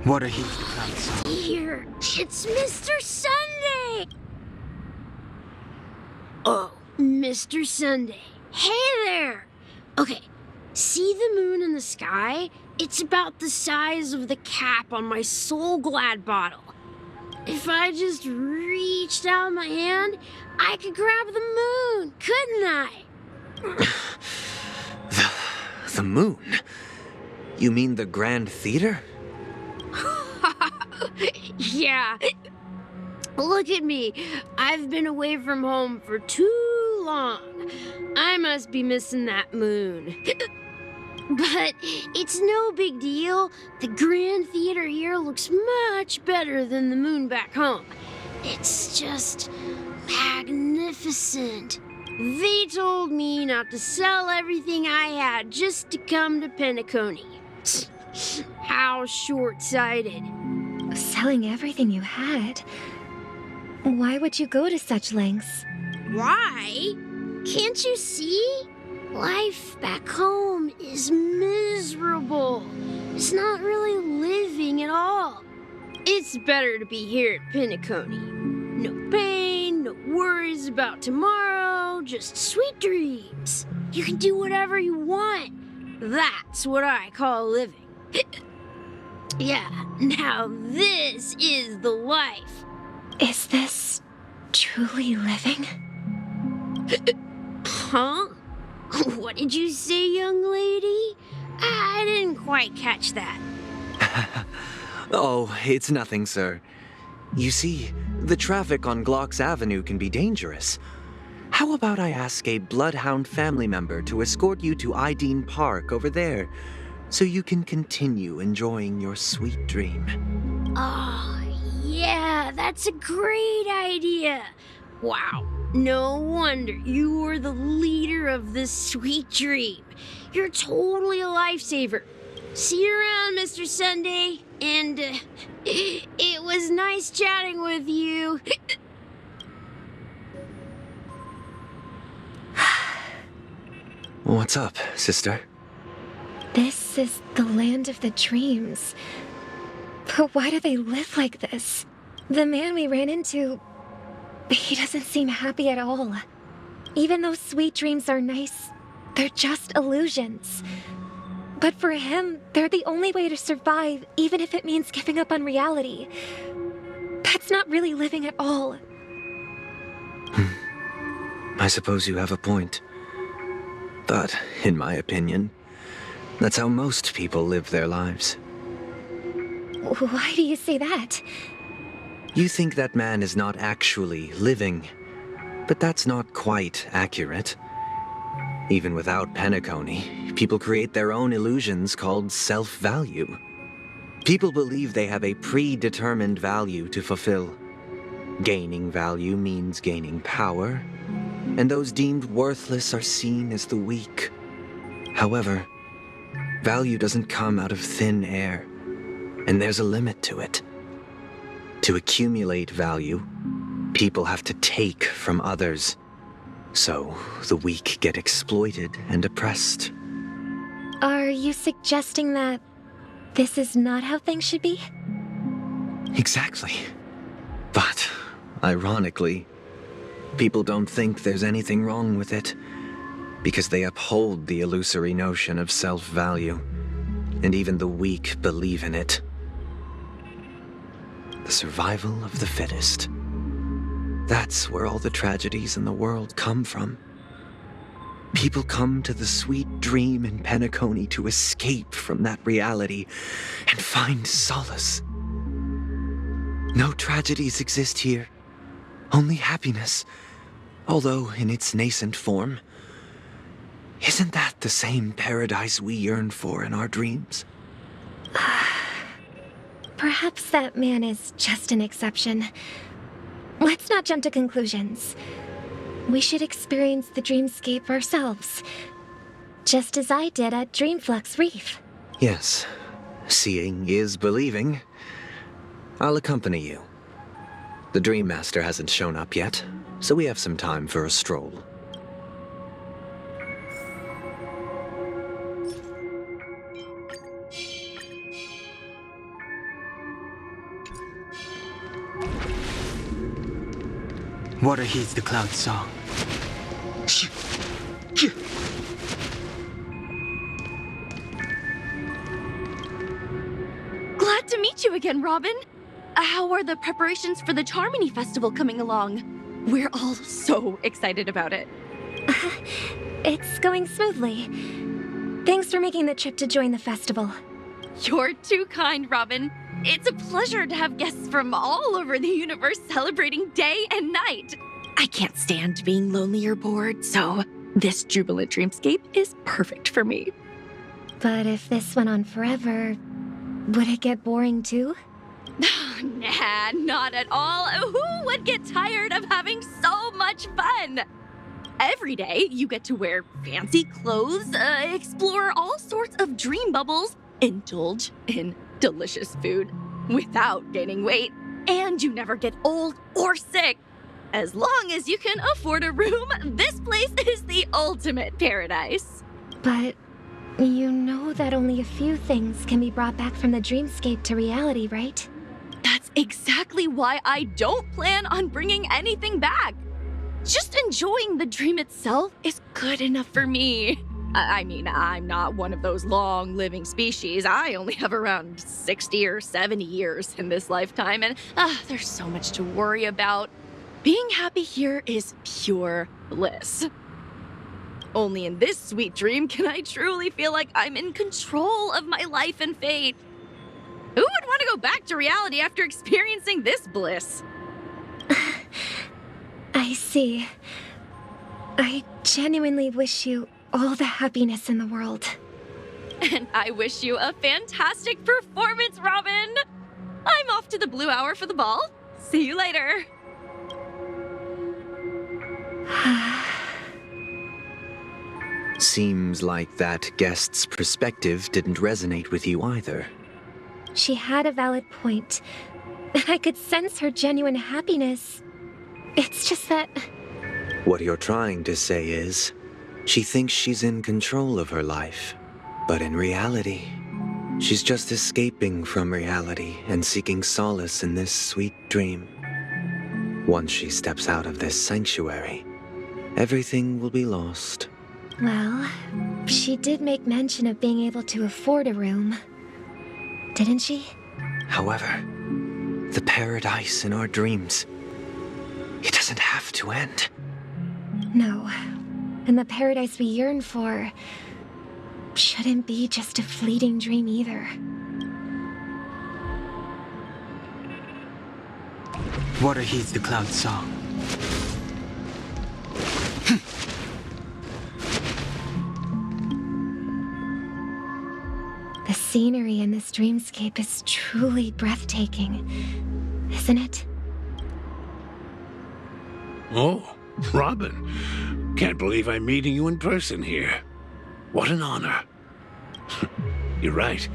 What are he trying to say? Here, it's Mr. Sunday! Oh, Mr. Sunday. Hey there! Okay, see the moon in the sky? It's about the size of the cap on my Soul Glad bottle. If I just reached out my hand, I could grab the moon, couldn't I? The moon? You mean the Grand Theater? Yeah. Look at me. I've been away from home for too long. I must be missing that moon. But it's no big deal. The Grand Theater here looks much better than the moon back home. It's just magnificent. They told me not to sell everything I had just to come to Penacony. How short-sighted. Selling everything you had? Why would you go to such lengths? Why? Can't you see? Life back home is miserable. It's not really living at all. It's better to be here at Penacony. No pain, no worries about tomorrow, just sweet dreams. You can do whatever you want. That's what I call living. Yeah, now this is the life. Is this truly living? Huh? What did you say, young lady? I didn't quite catch that. Oh, it's nothing, sir. You see, the traffic on Glocks Avenue can be dangerous. How about I ask a Bloodhound family member to escort you to Ideen Park over there, so you can continue enjoying your sweet dream? Oh, yeah, that's a great idea. Wow, no wonder you were the leader of this sweet dream. You're totally a lifesaver. See you around, Mr. Sunday. And it was nice chatting with you. What's up, sister? This is the land of the dreams. But why do they live like this? The man we ran into, he doesn't seem happy at all. Even though sweet dreams are nice, they're just illusions. But for him, they're the only way to survive, even if it means giving up on reality. That's not really living at all. I suppose you have a point. But, in my opinion, that's how most people live their lives. Why do you say that? You think that man is not actually living, but that's not quite accurate. Even without Penacony, people create their own illusions called self-value. People believe they have a predetermined value to fulfill. Gaining value means gaining power, and those deemed worthless are seen as the weak. However, value doesn't come out of thin air, and there's a limit to it. To accumulate value, people have to take from others. So, the weak get exploited and oppressed. Are you suggesting that this is not how things should be? Exactly. But, ironically, people don't think there's anything wrong with it, because they uphold the illusory notion of self-value, and even the weak believe in it. The survival of the fittest. That's where all the tragedies in the world come from. People come to the sweet dream in Penacony to escape from that reality and find solace. No tragedies exist here, only happiness, although in its nascent form. Isn't that the same paradise we yearn for in our dreams? Perhaps that man is just an exception. Let's not jump to conclusions. We should experience the dreamscape ourselves, just as I did at Dreamflux Reef. Yes, seeing is believing. I'll accompany you. The Dream Master hasn't shown up yet, so we have some time for a stroll. Water heeds the cloud's song. Glad to meet you again, Robin. How are the preparations for the Charmony Festival coming along? We're all so excited about it. It's going smoothly. Thanks for making the trip to join the festival. You're too kind, Robin. It's a pleasure to have guests from all over the universe celebrating day and night. I can't stand being lonely or bored, so this jubilant dreamscape is perfect for me. But if this went on forever, would it get boring too? Nah, not at all. Who would get tired of having so much fun? Every day, you get to wear fancy clothes, explore all sorts of dream bubbles, indulge in delicious food without gaining weight, and you never get old or sick. As long as you can afford a room, this place is the ultimate paradise. But you know that only a few things can be brought back from the dreamscape to reality, right? That's exactly why I don't plan on bringing anything back. Just enjoying the dream itself is good enough for me. I mean, I'm not one of those long-living species. I only have around 60 or 70 years in this lifetime, and there's so much to worry about. Being happy here is pure bliss. Only in this sweet dream can I truly feel like I'm in control of my life and fate. Who would want to go back to reality after experiencing this bliss? I see. I genuinely wish you all the happiness in the world. And I wish you a fantastic performance, Robin! I'm off to the Blue Hour for the ball. See you later. Seems like that guest's perspective didn't resonate with you either. She had a valid point, and I could sense her genuine happiness. It's just that... What you're trying to say is, she thinks she's in control of her life. But in reality, she's just escaping from reality and seeking solace in this sweet dream. Once she steps out of this sanctuary, everything will be lost. Well, she did make mention of being able to afford a room. Didn't she? However, the paradise in our dreams, it doesn't have to end. No. And the paradise we yearn for shouldn't be just a fleeting dream either. Water heeds the cloud's song. The scenery in this dreamscape is truly breathtaking, isn't it? Oh, Robin. Can't believe I'm meeting you in person here. What an honor. You're right.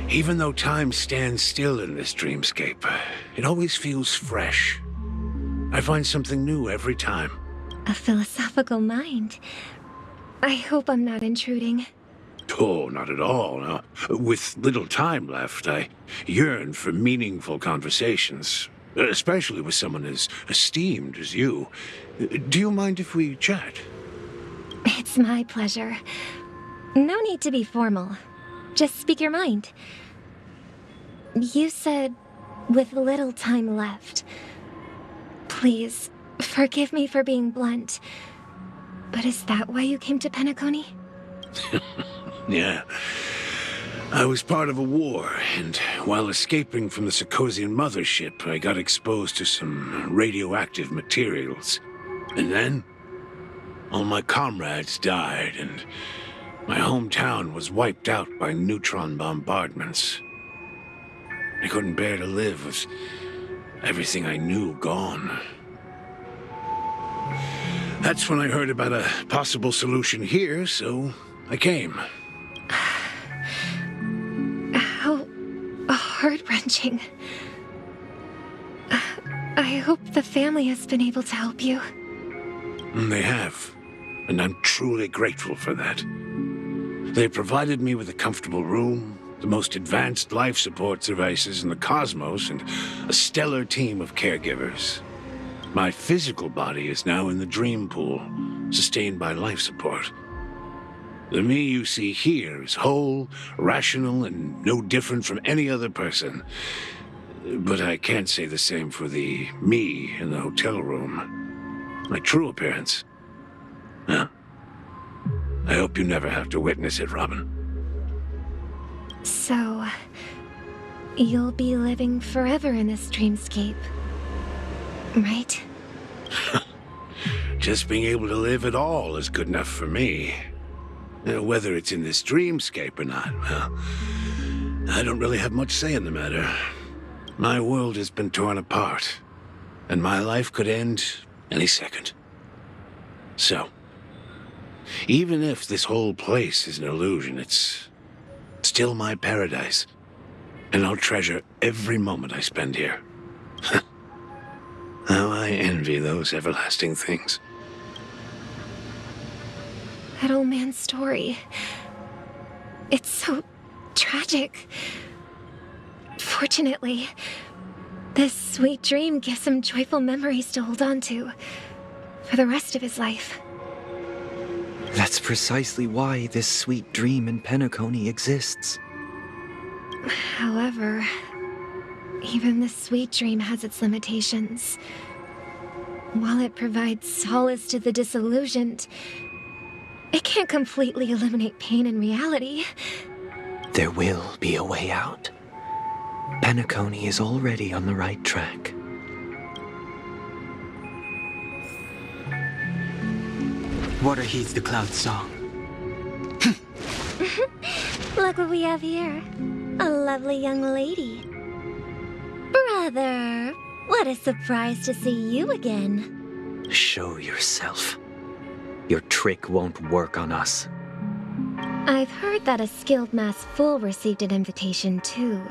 Even though time stands still in this dreamscape, it always feels fresh. I find something new every time. A philosophical mind. I hope I'm not intruding. Oh, not at all. No. With little time left, I yearn for meaningful conversations, especially with someone as esteemed as you. Do you mind if we chat? It's my pleasure. No need to be formal. Just speak your mind. You said, with little time left. Please, forgive me for being blunt. But is that why you came to Penacony? Yeah. I was part of a war, and while escaping from the Sarkosian mothership, I got exposed to some radioactive materials. And then, all my comrades died, and my hometown was wiped out by neutron bombardments. I couldn't bear to live with everything I knew gone. That's when I heard about a possible solution here, so I came. How heart-wrenching. I hope the family has been able to help you. They have, and I'm truly grateful for that. They provided me with a comfortable room, the most advanced life support devices in the cosmos, and a stellar team of caregivers. My physical body is now in the dream pool, sustained by life support. The me you see here is whole, rational, and no different from any other person. But I can't say the same for the me in the hotel room. My true appearance. Huh. I hope you never have to witness it, Robin. So, you'll be living forever in this dreamscape, right? Just being able to live at all is good enough for me. Whether it's in this dreamscape or not, well, I don't really have much say in the matter. My world has been torn apart, and my life could end any second. So, even if this whole place is an illusion, it's still my paradise, and I'll treasure every moment I spend here. How I envy those everlasting things. That old man's story. It's so tragic. Fortunately, this sweet dream gives him joyful memories to hold on to for the rest of his life. That's precisely why this sweet dream in Penacony exists. However, even this sweet dream has its limitations. While it provides solace to the disillusioned, it can't completely eliminate pain in reality. There will be a way out. Penacony is already on the right track. Water heeds the cloud song. Look what we have here. A lovely young lady. Brother, what a surprise to see you again. Show yourself. Your trick won't work on us. I've heard that a skilled mass fool received an invitation too.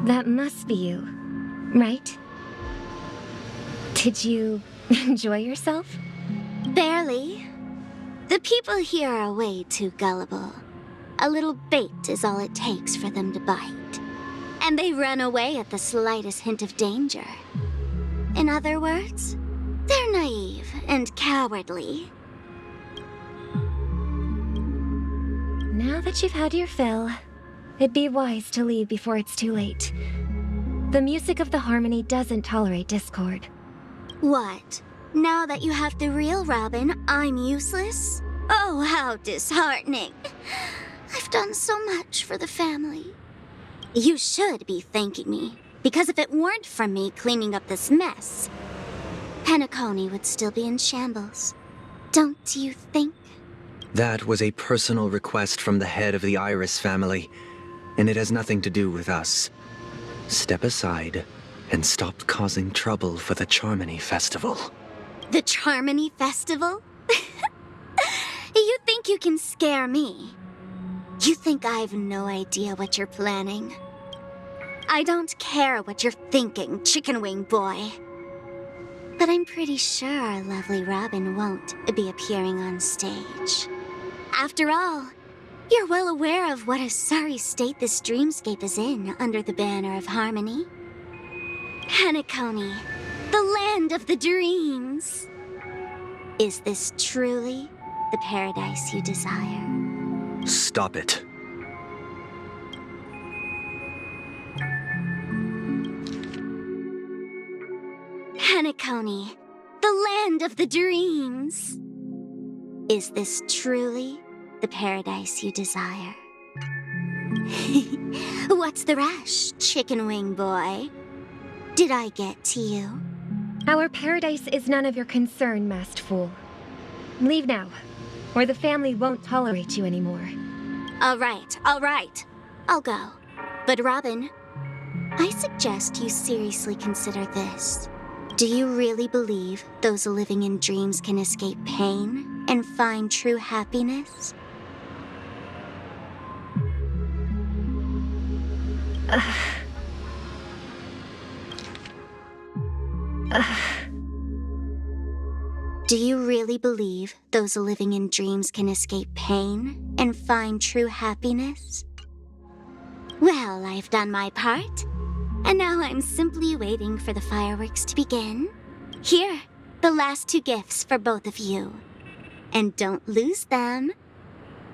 That must be you, right? Did you enjoy yourself? Barely. The people here are way too gullible. A little bait is all it takes for them to bite. And they run away at the slightest hint of danger. In other words, they're naive and cowardly. Now that you've had your fill, it'd be wise to leave before it's too late. The music of the harmony doesn't tolerate discord. What? Now that you have the real Robin, I'm useless? Oh, how disheartening. I've done so much for the family. You should be thanking me, because if it weren't for me cleaning up this mess, Penacony would still be in shambles. Don't you think? That was a personal request from the head of the Iris family, and it has nothing to do with us. Step aside and stop causing trouble for the Charmony Festival. The Charmony Festival? You think you can scare me? You think I have no idea what you're planning? I don't care what you're thinking, Chicken Wing Boy. But I'm pretty sure our lovely Robin won't be appearing on stage. After all, you're well aware of what a sorry state this dreamscape is in under the banner of harmony. Penacony, the land of the dreams. Is this truly the paradise you desire? Stop it. Penacony, the land of the dreams. Is this truly the paradise you desire? What's the rush, Chicken Wing Boy? Did I get to you? Our paradise is none of your concern, masked fool. Leave now, or the family won't tolerate you anymore. All right. I'll go. But Robin, I suggest you seriously consider this. Do you really believe those living in dreams can escape pain and find true happiness? Do you really believe those living in dreams can escape pain and find true happiness? Well, I've done my part, and now I'm simply waiting for the fireworks to begin Here, the last 2 gifts for both of you. And don't lose them.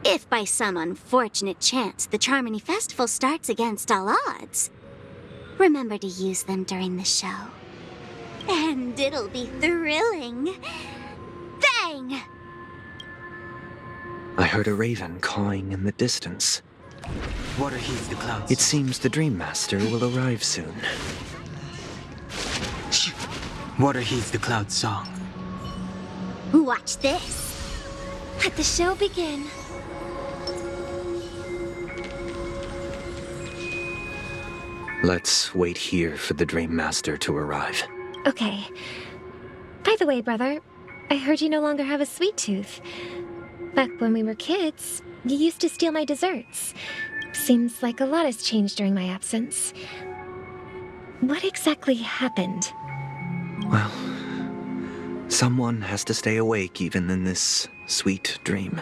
If by some unfortunate chance the Charmony Festival starts against all odds, remember to use them during the show. And it'll be thrilling. Bang! I heard a raven cawing in the distance. Water heeds the cloud It song. seems the Dream Master will arrive soon. Water heeds the cloud song. Watch this. Let the show begin. Let's wait here for the Dream Master to arrive. Okay. By the way, brother, I heard you no longer have a sweet tooth. Back when we were kids, you used to steal my desserts. Seems like a lot has changed during my absence. What exactly happened? Well, someone has to stay awake even in this sweet dream.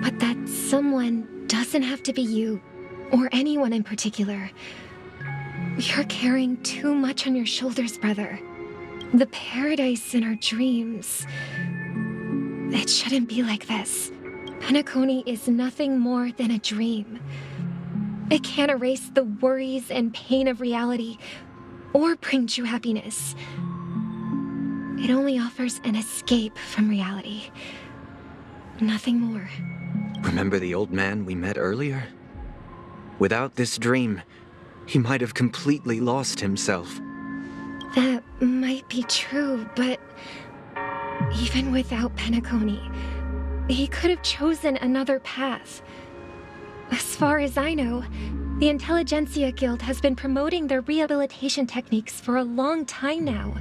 But that someone doesn't have to be you, or anyone in particular. You're carrying too much on your shoulders, brother. The paradise in our dreams. It shouldn't be like this. Penacony is nothing more than a dream. It can't erase the worries and pain of reality, or bring true happiness. It only offers an escape from reality. Nothing more. Remember the old man we met earlier? Without this dream, he might have completely lost himself. That might be true, but even without Penacony, he could have chosen another path. As far as I know, the Intelligentsia Guild has been promoting their rehabilitation techniques for a long time now.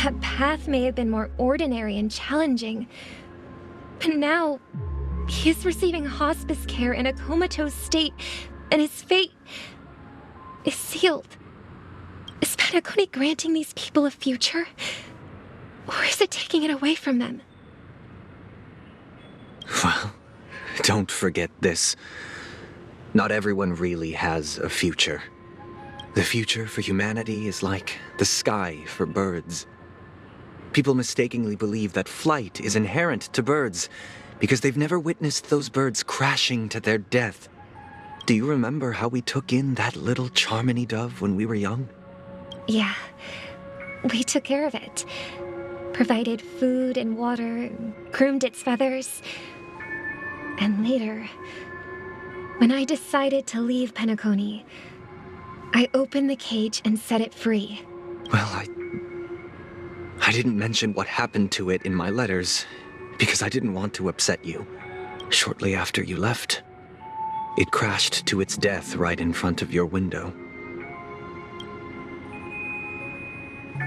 That path may have been more ordinary and challenging, but now he is receiving hospice care in a comatose state, and his fate is sealed. Is Penacony granting these people a future? Or is it taking it away from them? Well, don't forget this. Not everyone really has a future. The future for humanity is like the sky for birds. People mistakenly believe that flight is inherent to birds because they've never witnessed those birds crashing to their death. Do you remember how we took in that little Charmony dove when we were young? Yeah, we took care of it. Provided food and water, groomed its feathers. And later, when I decided to leave Penacony, I opened the cage and set it free. Well, I didn't mention what happened to it in my letters because I didn't want to upset you. Shortly after you left, it crashed to its death right in front of your window.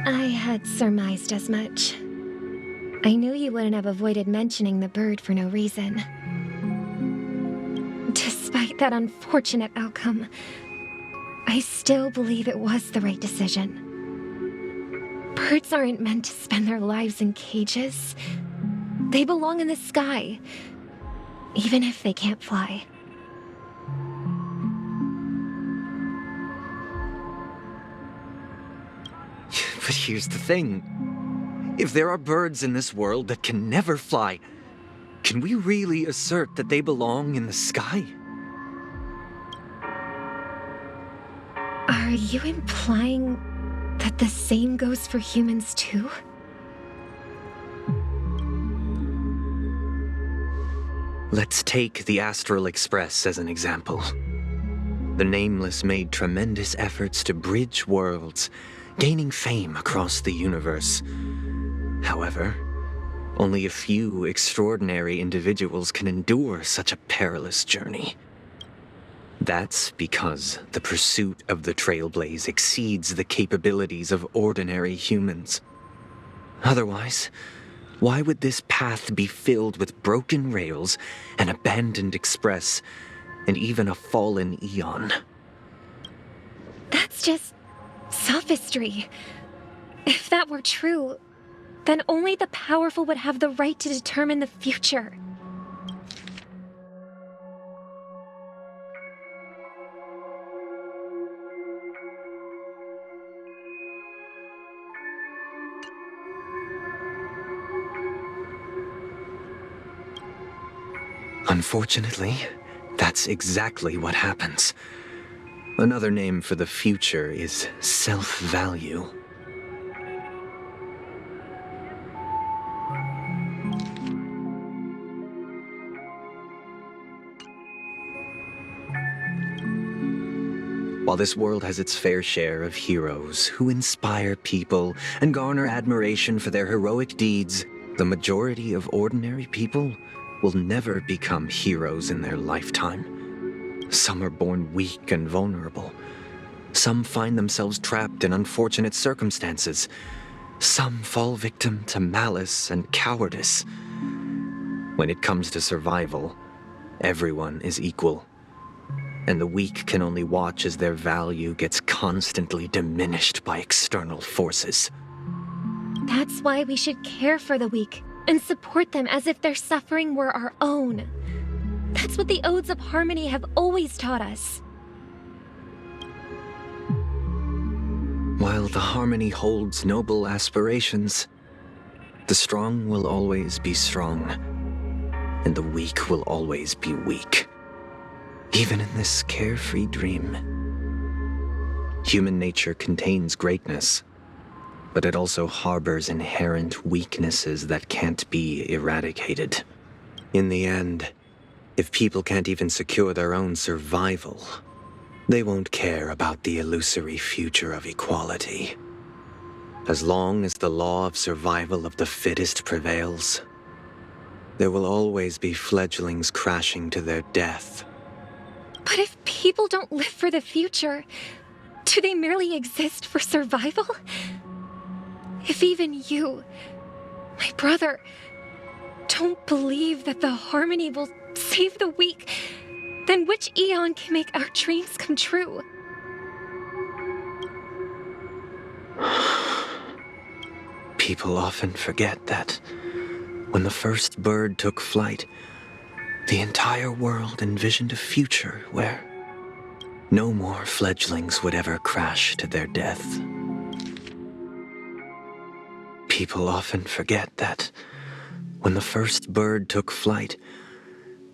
I had surmised as much. I knew you wouldn't have avoided mentioning the bird for no reason. Despite that unfortunate outcome, I still believe it was the right decision. Birds aren't meant to spend their lives in cages. They belong in the sky, even if they can't fly. But here's the thing. If there are birds in this world that can never fly, can we really assert that they belong in the sky? Are you implying that the same goes for humans too? Let's take the Astral Express as an example. The Nameless made tremendous efforts to bridge worlds, gaining fame across the universe. However, only a few extraordinary individuals can endure such a perilous journey. That's because the pursuit of the Trailblaze exceeds the capabilities of ordinary humans. Otherwise, why would this path be filled with broken rails, an abandoned express, and even a fallen Eon? That's just sophistry. If that were true, then only the powerful would have the right to determine the future. Unfortunately, that's exactly what happens. Another name for the future is self-value. While this world has its fair share of heroes who inspire people and garner admiration for their heroic deeds, the majority of ordinary people will never become heroes in their lifetime. Some are born weak and vulnerable. Some find themselves trapped in unfortunate circumstances. Some fall victim to malice and cowardice. When it comes to survival, everyone is equal. And the weak can only watch as their value gets constantly diminished by external forces. That's why we should care for the weak and support them as if their suffering were our own. That's what the Odes of Harmony have always taught us. While the Harmony holds noble aspirations, the strong will always be strong, and the weak will always be weak. Even in this carefree dream, human nature contains greatness, but it also harbors inherent weaknesses that can't be eradicated. In the end, if people can't even secure their own survival, they won't care about the illusory future of equality. As long as the law of survival of the fittest prevails, there will always be fledglings crashing to their death. But if people don't live for the future, do they merely exist for survival? If even you, my brother, don't believe that the Harmony will save the weak, then which Aeon can make our dreams come true? People often forget that when the first bird took flight, the entire world envisioned a future where no more fledglings would ever crash to their death. People often forget that when the first bird took flight,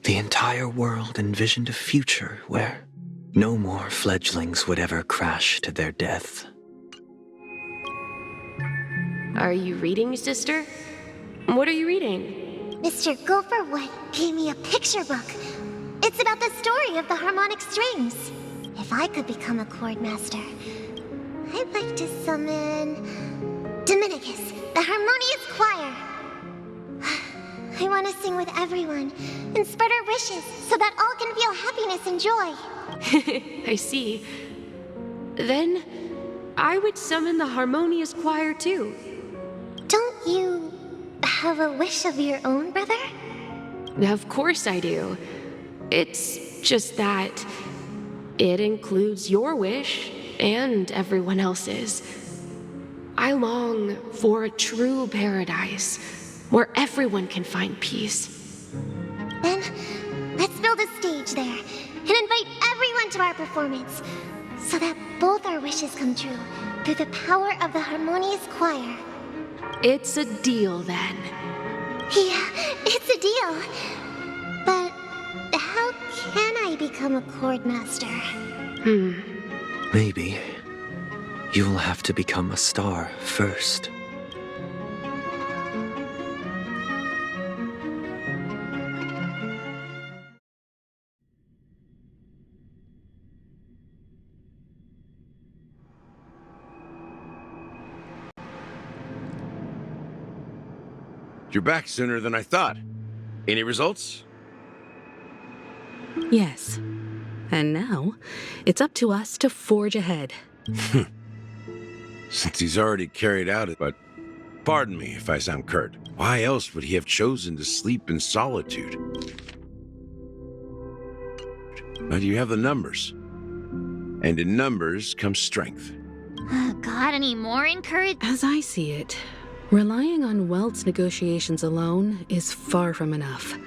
the entire world envisioned a future where no more fledglings would ever crash to their death. Are you reading, sister? What are you reading? Mr. Gopherwood gave me a picture book. It's about the story of the harmonic strings. If I could become a chord master, I'd like to summon Dominicus, the harmonious choir. I want to sing with everyone and spread our wishes so that all can feel happiness and joy. I see. Then, I would summon the harmonious choir too. Don't you have a wish of your own, brother? Of course I do. It's just that it includes your wish and everyone else's. I long for a true paradise where everyone can find peace. Then, let's build a stage there and invite everyone to our performance so that both our wishes come true through the power of the harmonious choir. It's a deal then. Yeah, it's a deal. But how can I become a chord master? Maybe you'll have to become a star first. You're back sooner than I thought. Any results? Yes. And now, it's up to us to forge ahead. Since he's already carried out it, but pardon me if I sound curt. Why else would he have chosen to sleep in solitude? But you have the numbers. And in numbers comes strength. Got any more encouragement? As I see it, relying on Welt's negotiations alone is far from enough.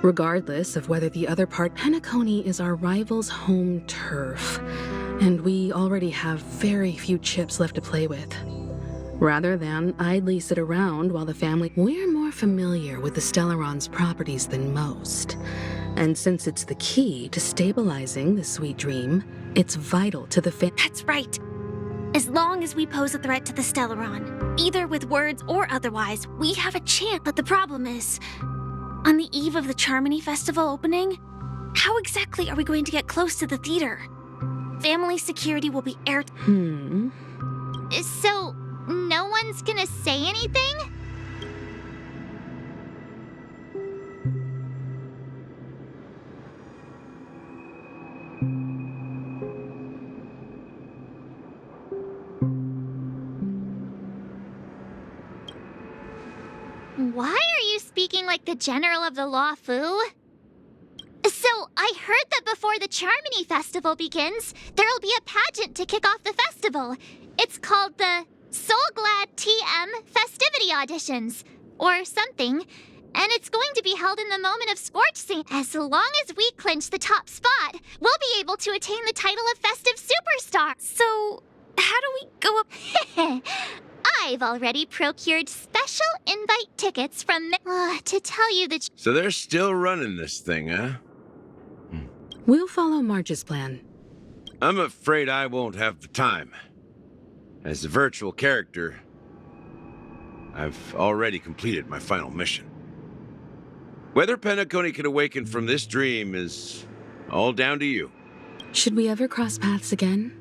Regardless of whether the other part, Penacony is our rival's home turf, and we already have very few chips left to play with. Rather than idly sit around while the family... We're more familiar with the Stellaron's properties than most. And since it's the key to stabilizing the sweet dream, it's vital to the That's right. As long as we pose a threat to the Stellaron, either with words or otherwise, we have a chance. But the problem is, on the eve of the Charmony Festival opening, how exactly are we going to get close to the theater? Family security will be air. So, no one's gonna say anything? Why are you speaking like the General of the Law Fu? So, I heard that before the Charmony Festival begins, there'll be a pageant to kick off the festival. It's called the Soul Glad TM Festivity Auditions, or something. And it's going to be held in the moment of Scorch Sing. As long as we clinch the top spot, we'll be able to attain the title of Festive Superstar. So, how do we go up? I've already procured special invite tickets from to tell you that. So they're still running this thing, huh? We'll follow Marge's plan. I'm afraid I won't have the time. As a virtual character, I've already completed my final mission. Whether Penacony can awaken from this dream is all down to you. Should we ever cross paths again?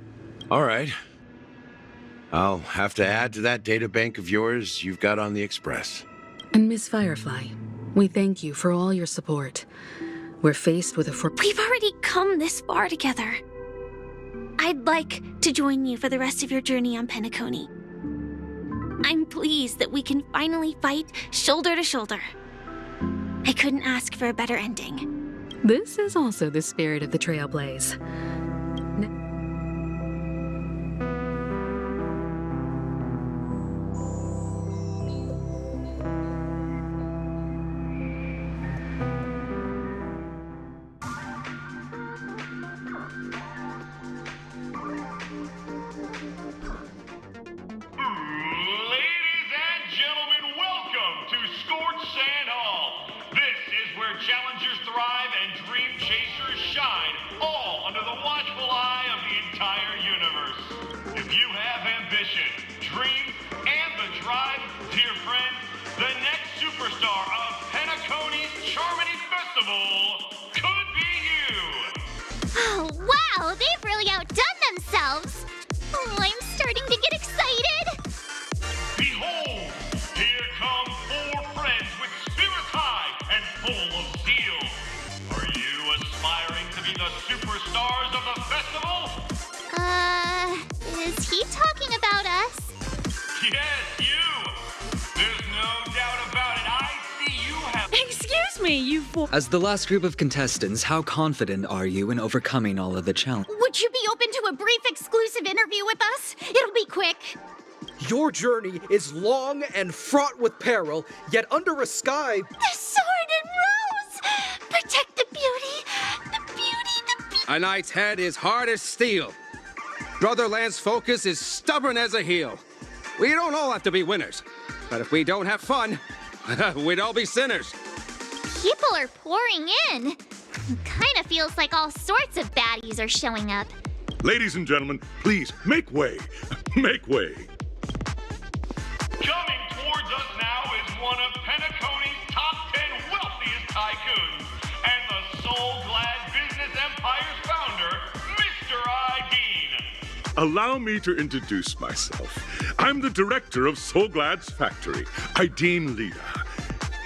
All right. I'll have to add to that data bank of yours you've got on the Express. And Miss Firefly, we thank you for all your support. We're faced with We've already come this far together. I'd like to join you for the rest of your journey on Penacony. I'm pleased that we can finally fight shoulder to shoulder. I couldn't ask for a better ending. This is also the spirit of the Trailblaze. Challengers thrive and dream chasers shine, all under the watchful eye of the entire universe. If you have ambition, dreams, and the drive, dear friend, the next superstar of Penacony's Charmony Festival could be you. Oh, wow, they've really outdone themselves. Oh, I'm starting to get excited. Behold, here come 4 friends with spirits high and full of zeal. Are you aspiring to be the superstars of the festival? Is he talking about us? Yes, you! There's no doubt about it. I see you have... Excuse me, you four... As the last group of contestants, how confident are you in overcoming all of the challenges? Would you be open to a brief exclusive interview with us? It'll be quick. Your journey is long and fraught with peril, yet under a sky... The sword and rose! Protect the beauty! The beauty! A knight's head is hard as steel. Brother Lance's focus is stubborn as a heel. We don't all have to be winners, but if we don't have fun, we'd all be sinners. People are pouring in. Kind of feels like all sorts of baddies are showing up. Ladies and gentlemen, please, make way. Make way. Coming towards us now is one of Penacony's top 10 wealthiest tycoons and the Soul Glad Business Empire's founder, Mr. Ideen. Allow me to introduce myself. I'm the director of Soul Glad's factory, Ideen Lida.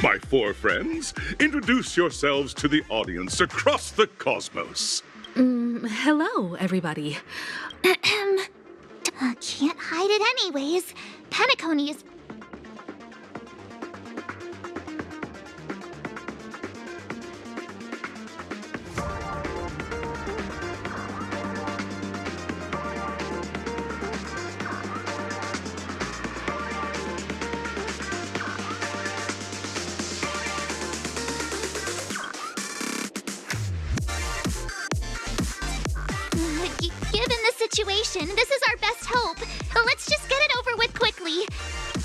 My 4 friends, introduce yourselves to the audience across the cosmos. Hello, everybody. Can't hide it anyways. Penacony is... Given the situation, this is our best hope. Let's just get it over with quickly.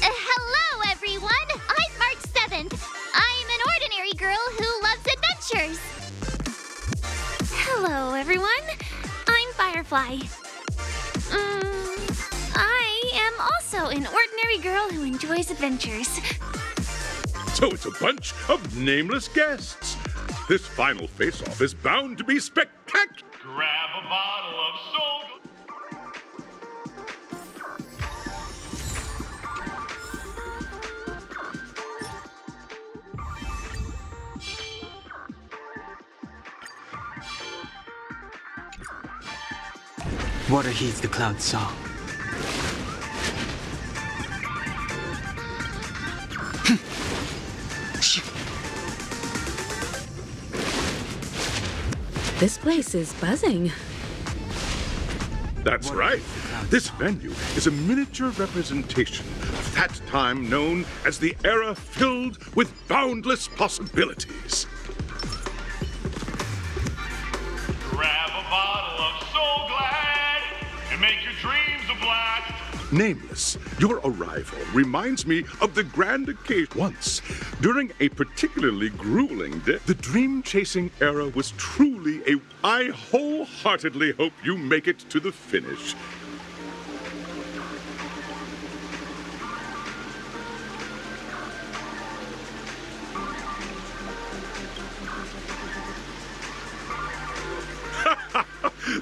Hello, everyone. I'm March 7th. I'm an ordinary girl who loves adventures. everyone. I'm Firefly. I am also an ordinary girl who enjoys adventures. So it's a bunch of nameless guests. This final face-off is bound to be spectacular. Grab a bottle of Soul. Water heeds the cloud's song. This place is buzzing. That's right. This venue is a miniature representation of that time known as the era filled with boundless possibilities. Grab a bottle of Soul Glad and make your dreams a blast. Nameless, your arrival reminds me of the grand occasion once. During a particularly grueling day, the dream-chasing era was truly a... I wholeheartedly hope you make it to the finish.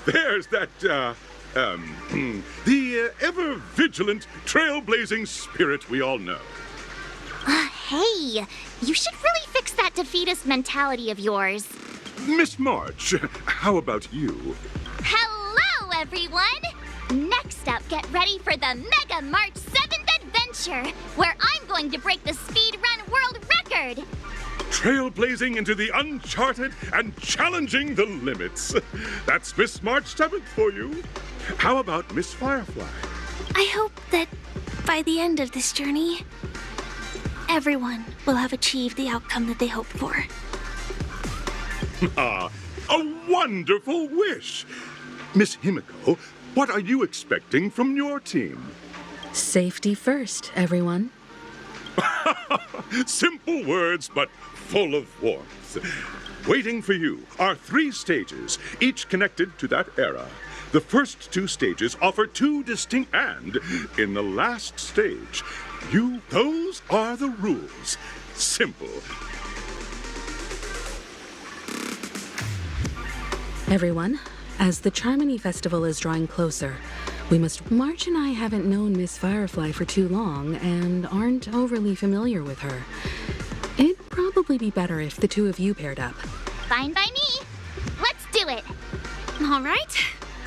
There's that, the ever-vigilant, trailblazing spirit we all know. Hey, you should really fix that defeatist mentality of yours. Miss March, how about you? Hello, everyone! Next up, get ready for the Mega March 7th Adventure, where I'm going to break the speedrun world record! Trailblazing into the uncharted and challenging the limits. That's Miss March 7th for you. How about Miss Firefly? I hope that by the end of this journey, everyone will have achieved the outcome that they hoped for. Ah, a wonderful wish. Miss Himiko, what are you expecting from your team? Safety first, everyone. Simple words, but full of warmth. Waiting for you are 3 stages, each connected to that era. The first 2 stages offer 2 distinct, and in the last stage, those are the rules. Simple. Everyone, as the Charmony Festival is drawing closer, March and I haven't known Miss Firefly for too long and aren't overly familiar with her. It'd probably be better if the 2 of you paired up. Fine by me. Let's do it. All right.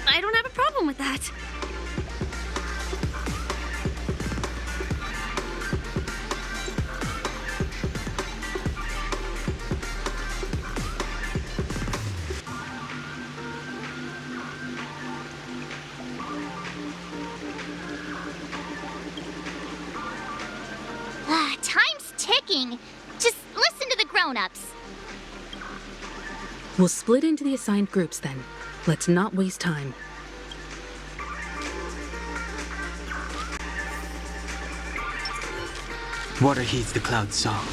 I don't have a problem with that. Time's ticking. Just listen to the grown-ups. We'll split into the assigned groups then. Let's not waste time. Water heeds the cloud's song.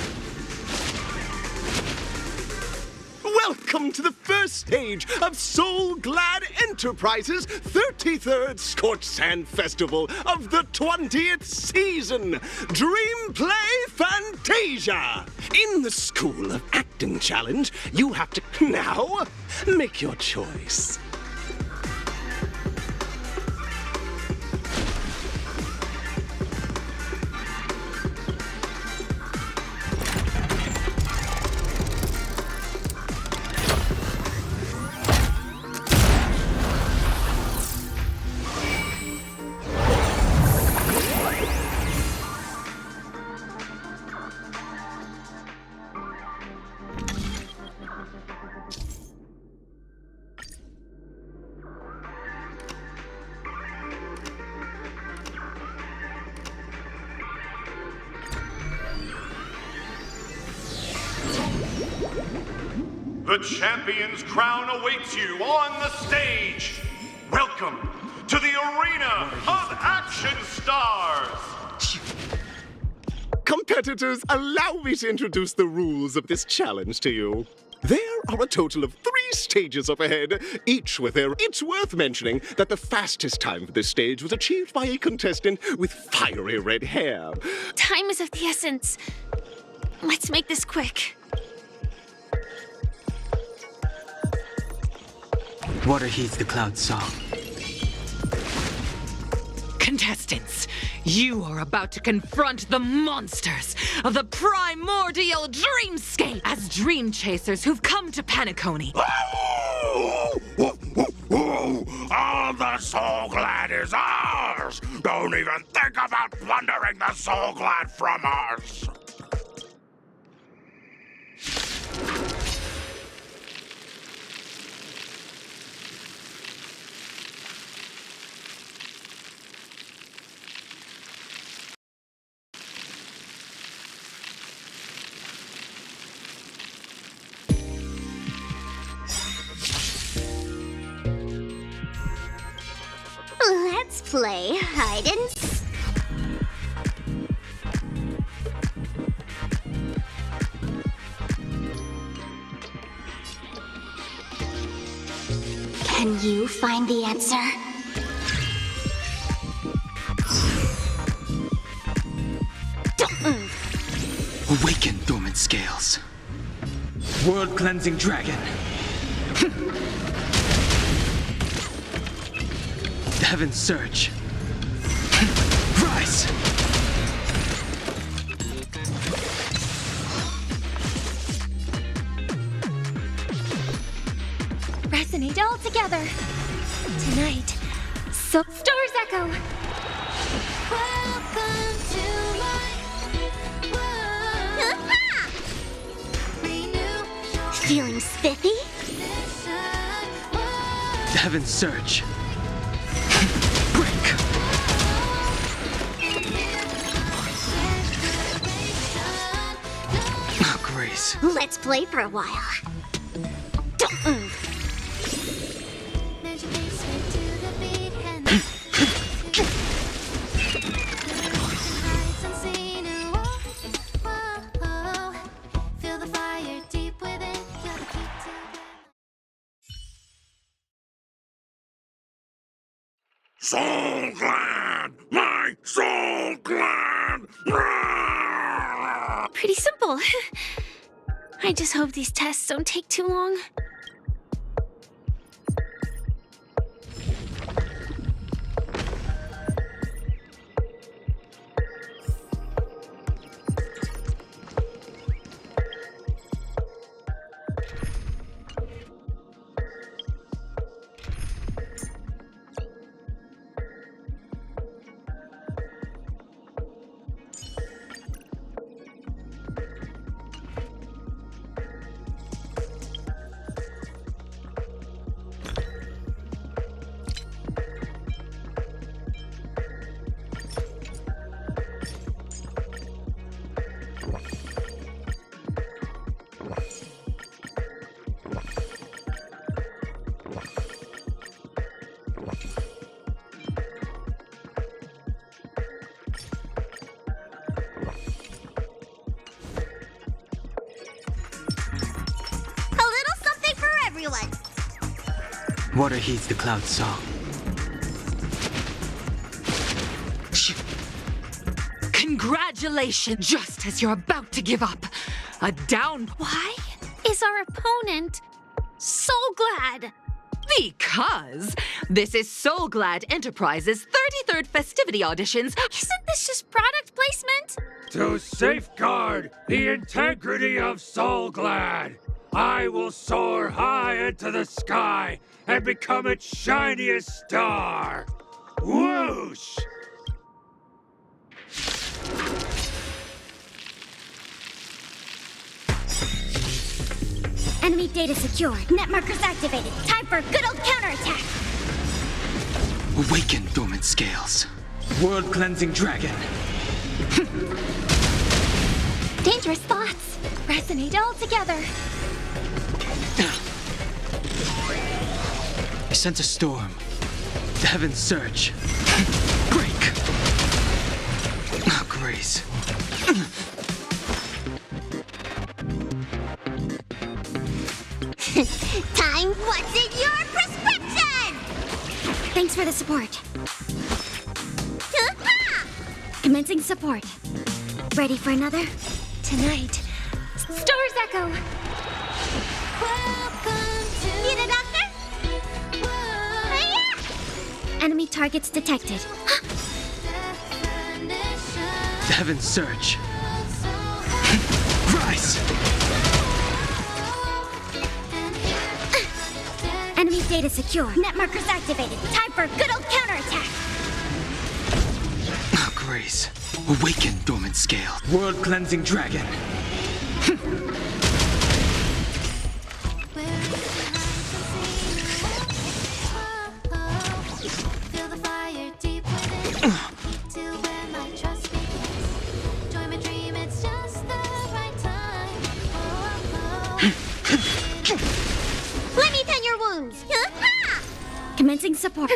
Welcome to the first stage of Soul Glad Enterprises' 33rd Scorched Sand Festival of the 20th season, Dream Play Fantasia. In the School of Acting Challenge, you have to now make your choice. The champion's crown awaits you on the stage. Welcome to the Arena of Action Stars. Competitors, allow me to introduce the rules of this challenge to you. There are a total of 3 stages up ahead, each with their... It's worth mentioning that the fastest time for this stage was achieved by a contestant with fiery red hair. Time is of the essence. Let's make this quick. Water heeds the cloud song. Contestants, you are about to confront the monsters of the primordial dreamscape as dream chasers who've come to Penacony. All the Soul Glad is ours! Don't even think about plundering the Soul Glad from us! Let's play hide and Can you find the answer? Don't move. Awaken, dormant scales. World cleansing dragon. The heavens surge. Rise! Resonate all together. Tonight, so stars echo. Welcome to my world. Feeling spiffy? The heavens surge. Grace. Let's play for a while. Don't move. Soul Glad! My Soul Glad! Pretty simple. I just hope these tests don't take too long. Water heeds the cloud song. Congratulations! Just as you're about to give up, a down... Why is our opponent so glad? Because this is Soul Glad Enterprises' 33rd festivity auditions. Isn't this just product placement? To safeguard the integrity of Soul Glad, I will soar high into the sky and become its shiniest star. Whoosh! Enemy data secured. Net markers activated. Time for a good old counterattack. Awaken, dormant scales. World cleansing dragon. Dangerous thoughts. Resonate all together. I sense a storm. The heavens surge. Break. Oh, Grace. Time Thanks for the support. Commencing support. Ready for another? Tonight, Stars Echo! Need a doctor? Hiya! Enemy targets detected. The Heaven Surge. Rise! Enemy data secure. Net markers activated. Time for a good old counterattack. Oh, Grace. Awaken, dormant scale. World cleansing dragon. Let me tend your wounds. Commencing support.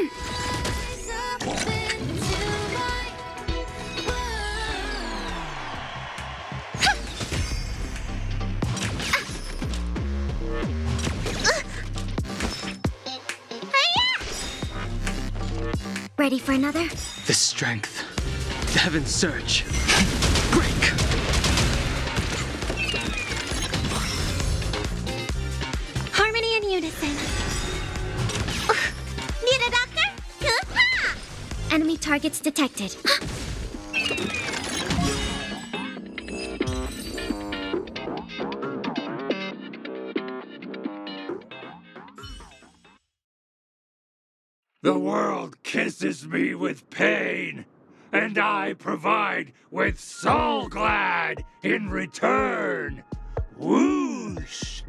Ready for another? The strength. The Heaven Surge. Break! Harmony and unison. Need a doctor? Enemy targets detected. The world kisses me with pain, and I provide with Soul Glad in return. Whoosh!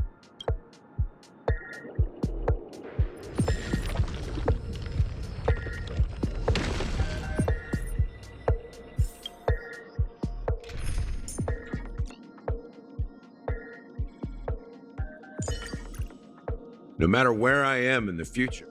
No matter where I am in the future,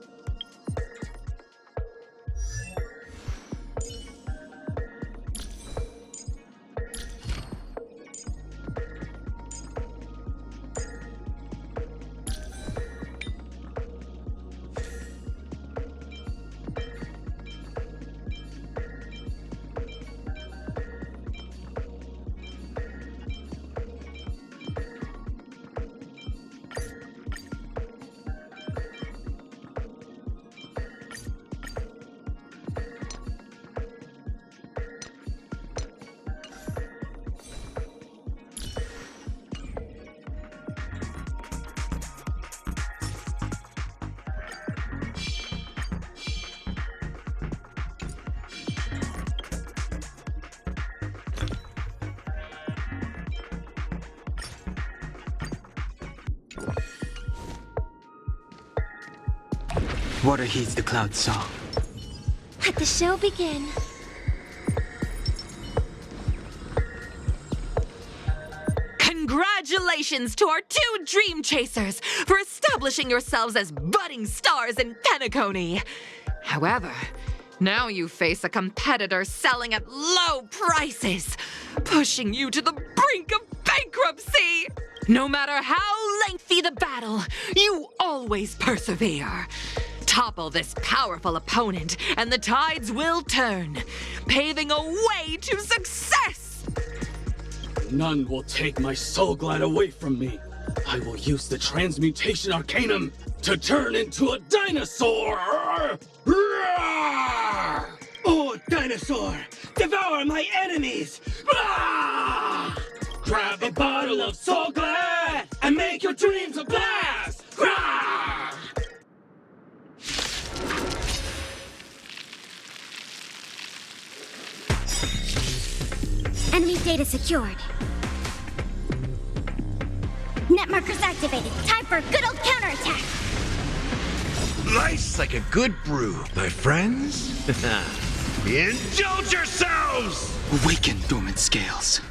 Water heeds the cloud song. Let the show begin. Congratulations to our two Dream Chasers for establishing yourselves as budding stars in Penacony. However, now you face a competitor selling at low prices, pushing you to the brink of bankruptcy. No matter how lengthy the battle, you always persevere. Topple this powerful opponent, and the tides will turn, paving a way to success! None will take my Soul Glad away from me. I will use the Transmutation Arcanum to turn into a dinosaur! Oh, dinosaur! Devour my enemies! Grab a bottle of Soul Glad and make your dreams a blast! Enemy data secured. Net markers activated. Time for a good old counterattack. life's like a good brew, my friends. Indulge yourselves! Awaken, dormant scales.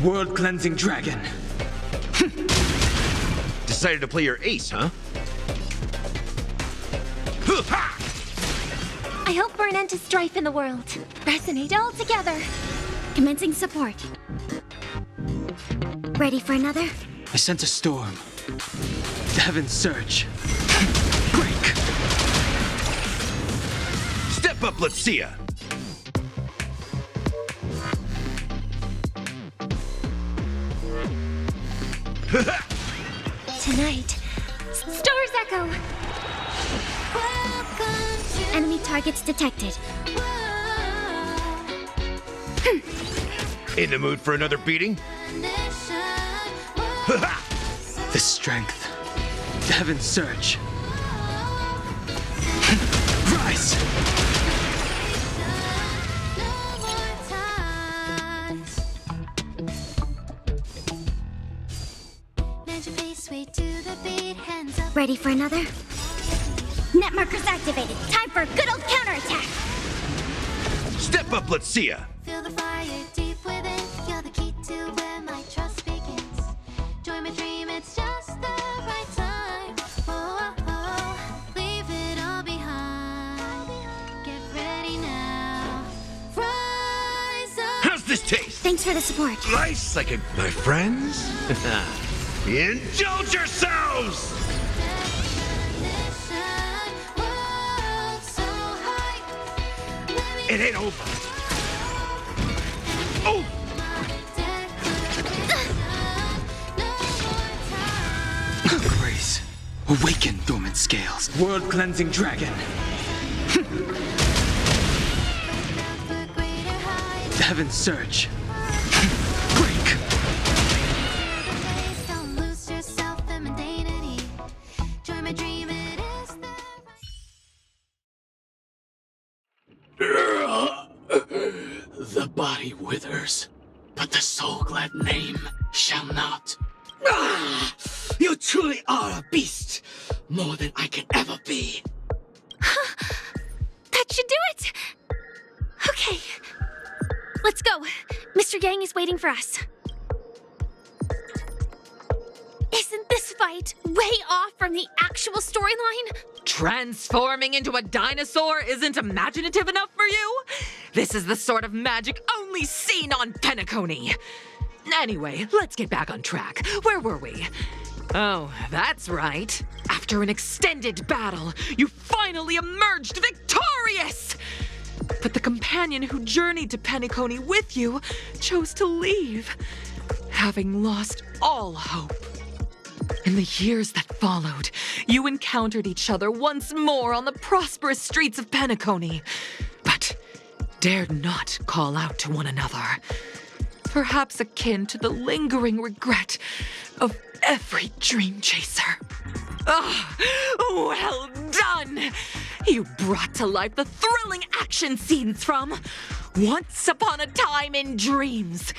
World cleansing dragon. Decided to play your ace, huh? I hope for an end to strife in the world. Resonate all together. Commencing support. Ready for another? I sent a storm. The heavens surge. Break! up, let's see ya! Tonight, Stars Echo! Enemy targets detected. In the mood for another beating? The strength. Heaven's surge. Rise! Ready for another? Net markers activated. Time for a good old counterattack. Step up, let's see ya! Feel the fire deep within. You're the key to where my trust begins. Join my dream, it's just the right time. Oh, oh, oh. Leave it all behind. Get ready now. Rise up. How's this taste? Thanks for the support. Nice, like my friends? Indulge yourselves! It ain't over. Oh! Grace. Awaken, dormant scales. World-cleansing dragon. Heaven's surge. Break! Don't lose yourself in mundanity. Join my dream, it is The body withers, but the soul-glad name shall not. Ah! You truly are a beast, more than I can ever be. That should do it! Okay. Let's go. Mr. Yang is waiting for us. Isn't this fight way off from the actual storyline? Transforming into a dinosaur isn't imaginative enough for you? This is the sort of magic only seen on Penacony. Anyway, let's get back on track. Where were we? Oh, that's right. After an extended battle, you finally emerged victorious! But the companion who journeyed to Penacony with you chose to leave, having lost all hope. In the years that followed, you encountered each other once more on the prosperous streets of Penacony, but dared not call out to one another. Perhaps akin to the lingering regret of every dream chaser. Ah, well done! You brought to life the thrilling action scenes from Once Upon a Time in Dreams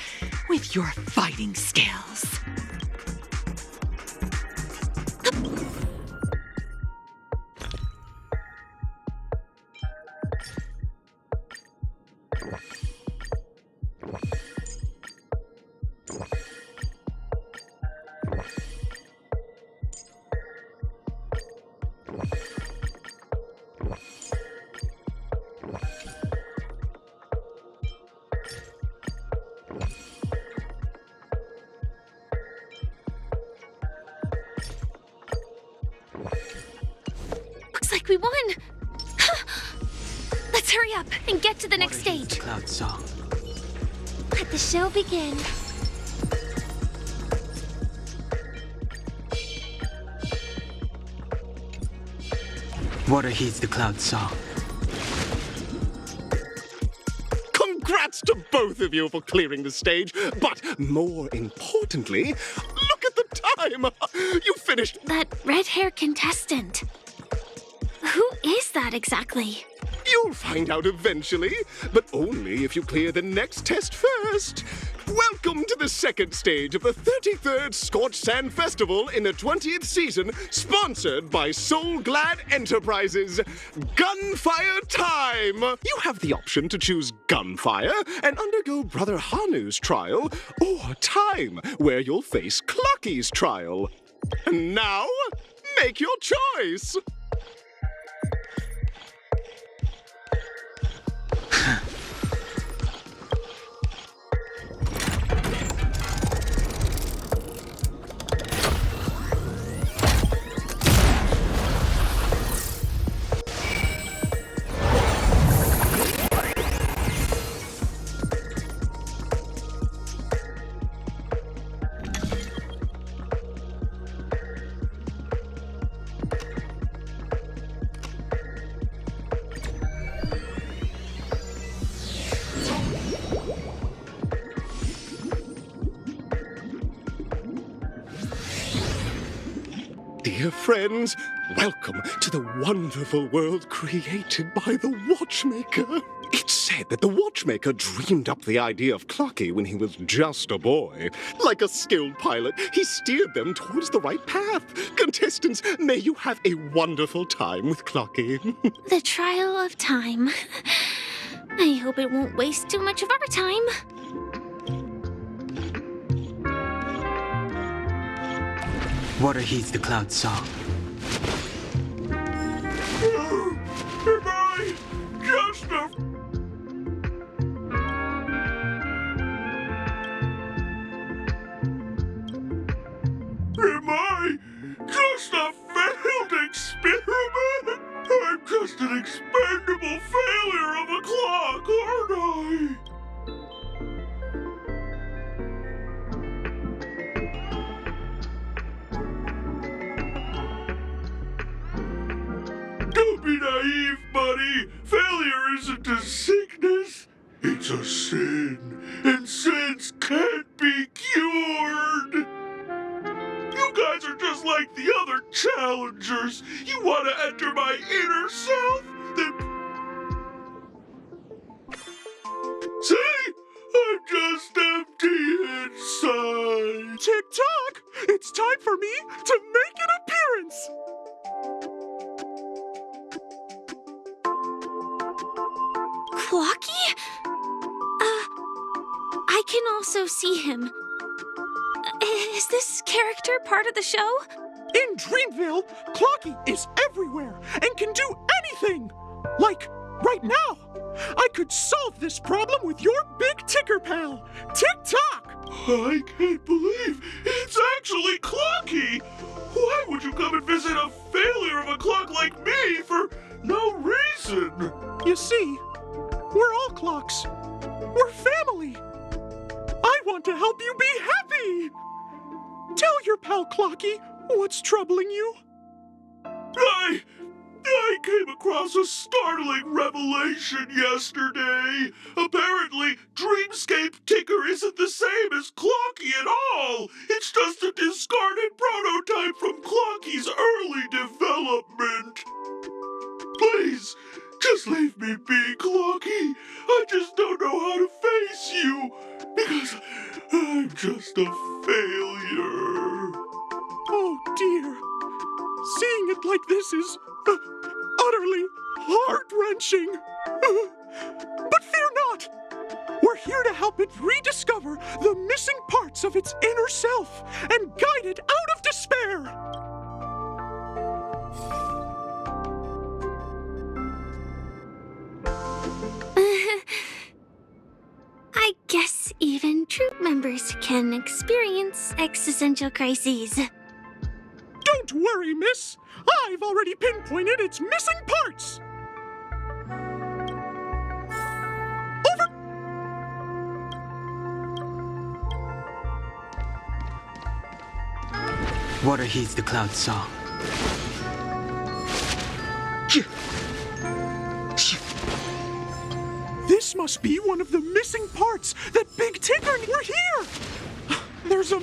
with your fighting skills. Looks like we won. Let's hurry up and get to the next stage. Cloud song. Let the show begin. Water heeds the cloud song. Congrats to both of you for clearing the stage, but more importantly, look at the time! You finished. That red-hair contestant. Who is that exactly? You'll find out eventually, but only if you clear the next test first. Welcome to the second stage of the 33rd Scorched Sand Festival in the 20th season, sponsored by Soul Glad Enterprises. Gunfire time! You have the option to choose Gunfire and undergo Brother Hanu's trial, or Time, where you'll face Clucky's trial. And now, make your choice! dear friends. Welcome to the wonderful world created by the Watchmaker. It's said that the Watchmaker dreamed up the idea of Clocky when he was just a boy. Like a skilled pilot, he steered them towards the right path. Contestants, may you have a wonderful time with Clocky. The trial of time. I hope it won't waste too much of our time. Water heeds the cloud song. Am I just a... Am I just a failed experiment? I'm just an expendable failure of a clock, aren't I? Don't be naive, buddy. Failure isn't a sickness. It's a sin. And sins can't be cured. You guys are just like the other challengers. You want to enter my inner self? Then... See? I'm just empty inside. Tick-tock! It's time for me to make an appearance! Clocky? I can also see him. Is this character part of the show? In Dreamville, Clocky is everywhere and can do anything! Like, right now! I could solve this problem with your big ticker pal, Tick-tock! I can't believe it's actually Clocky! Why would you come and visit a failure of a clock like me for no reason? You see, we're all clocks. We're family. I want to help you be happy! Tell your pal Clocky what's troubling you. I came across a startling revelation yesterday. Apparently, Dreamscape Ticker isn't the same as Clocky at all. It's just a discarded prototype from Clocky's early development. Please, just leave me be, Clocky. I just don't know how to face you, because I'm just a failure. Oh dear. Seeing it like this is utterly heart-wrenching. But fear not. We're here to help it rediscover the missing parts of its inner self and guide it out of despair. I guess even troop members can experience existential crises. Don't worry, miss. I've already pinpointed its missing parts. Over. Water heeds the cloud song. This must be one of the missing parts that Big Ticker... We're here! There's a...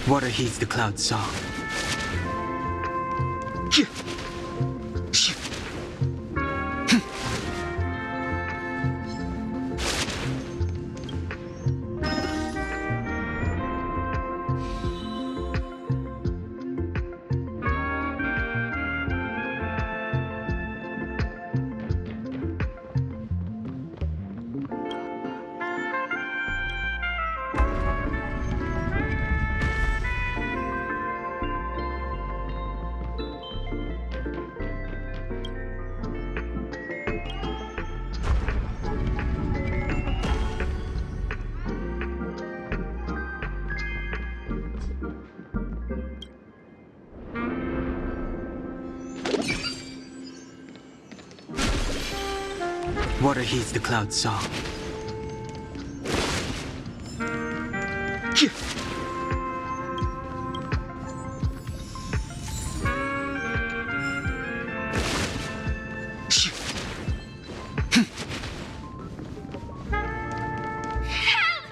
Water heeds the cloud song. Water heeds the cloud song.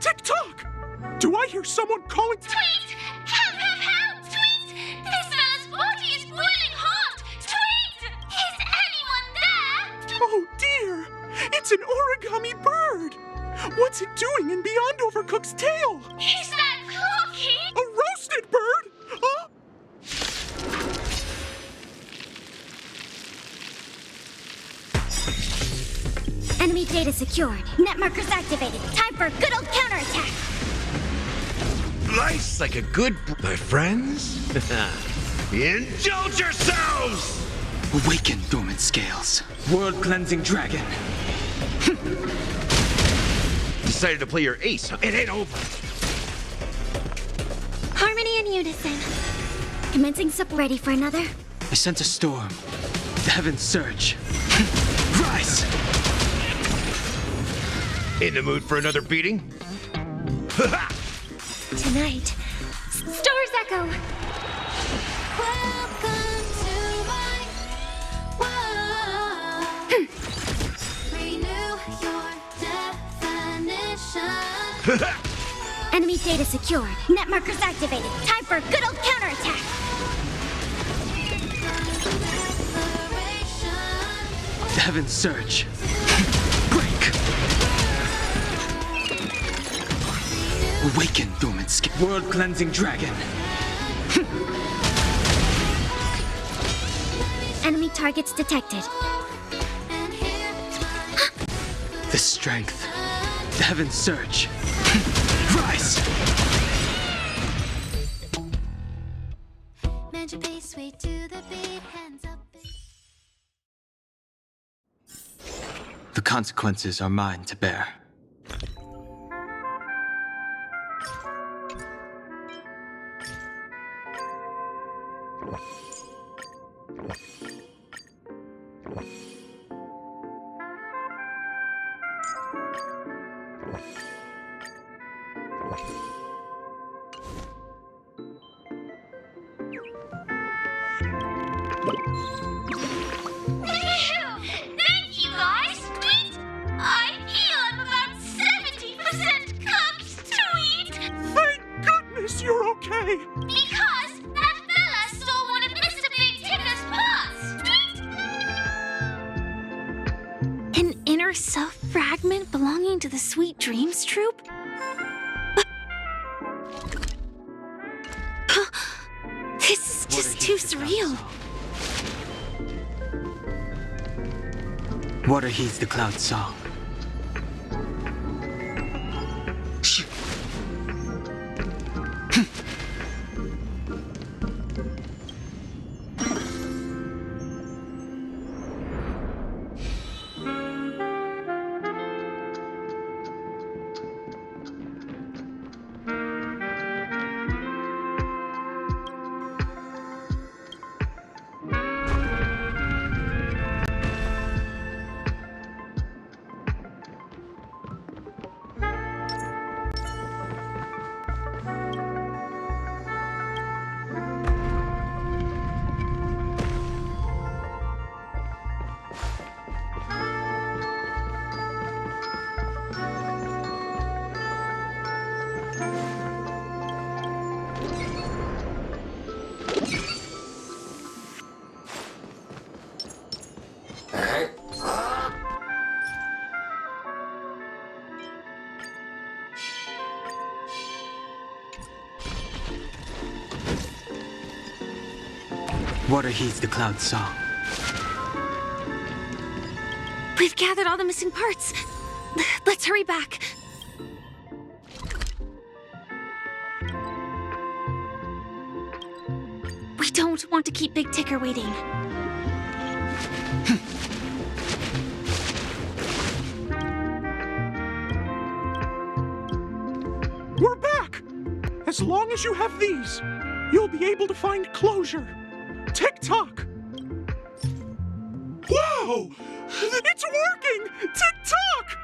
Tick-tock! Do I hear someone calling? Tweet! Help, help, help! Tweet! This fella's body is boiling hot! Tweet! Is anyone there? Oh dear! It's an origami bird! What's it doing in Beyond Overcooked's tail? Is that Clocky? A roasted bird? Huh? Enemy data secured. Net markers activated. Time for a good old counterattack. Life's like a good... My friends? Indulge yourselves! Awaken, dormant scales. World-cleansing dragon. Decided to play your ace, huh? It ain't over. Harmony and unison. Commencing sup, ready for another? I sense a storm. The heavens surge. Rise! In the mood for another beating? Tonight, stars echo. Welcome to my world. Renew your definition. Enemy data secured. Net markers activated. Time for a good old counterattack. The heavens surge. Break! Awaken, dormant scales. World-cleansing dragon. Enemy targets detected. The strength. The heavens surge. Rise! Mend your pace, sway to the beat, hands up. The consequences are mine to bear. Thank you, guys. Tweet! I feel I'm about 70% cooked. Tweet! Thank goodness you're okay! Because that fella stole one of Mr. Big Tinder's pots. Tweet! An inner self fragment belonging to the Sweet Dreams troupe? This is just too surreal. Water heeds the cloud song. Water heeds the cloud's song. We've gathered all the missing parts. Let's hurry back. We don't want to keep Big Ticker waiting. We're back! As long as you have these, you'll be able to find closure. Tick-tock! Wow! It's working! Tick-tock!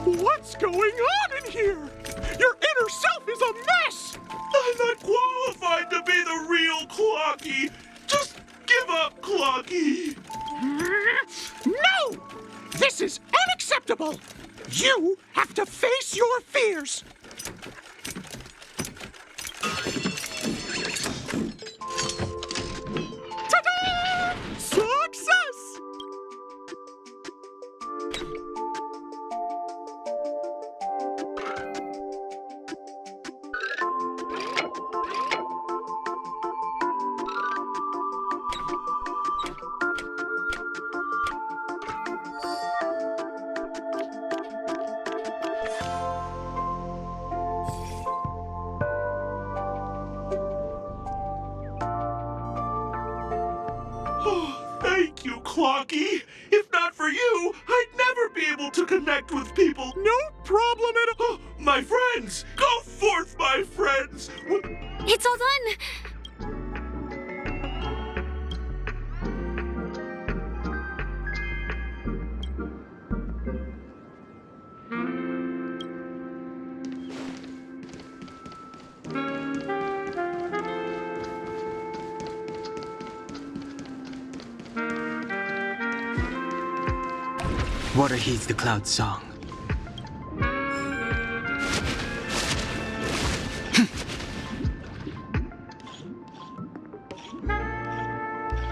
What's going on in here? Your inner self is a mess! I'm not qualified to be the real Clocky. Just give up, Clocky. No! This is unacceptable! impossible! You have to face your fears! Ta-da! Success! Thank you, Clocky. If not for you, I'd never be able to connect with people. No problem at all. My friends! Go forth, my friends! It's all done! Water heeds the cloud song.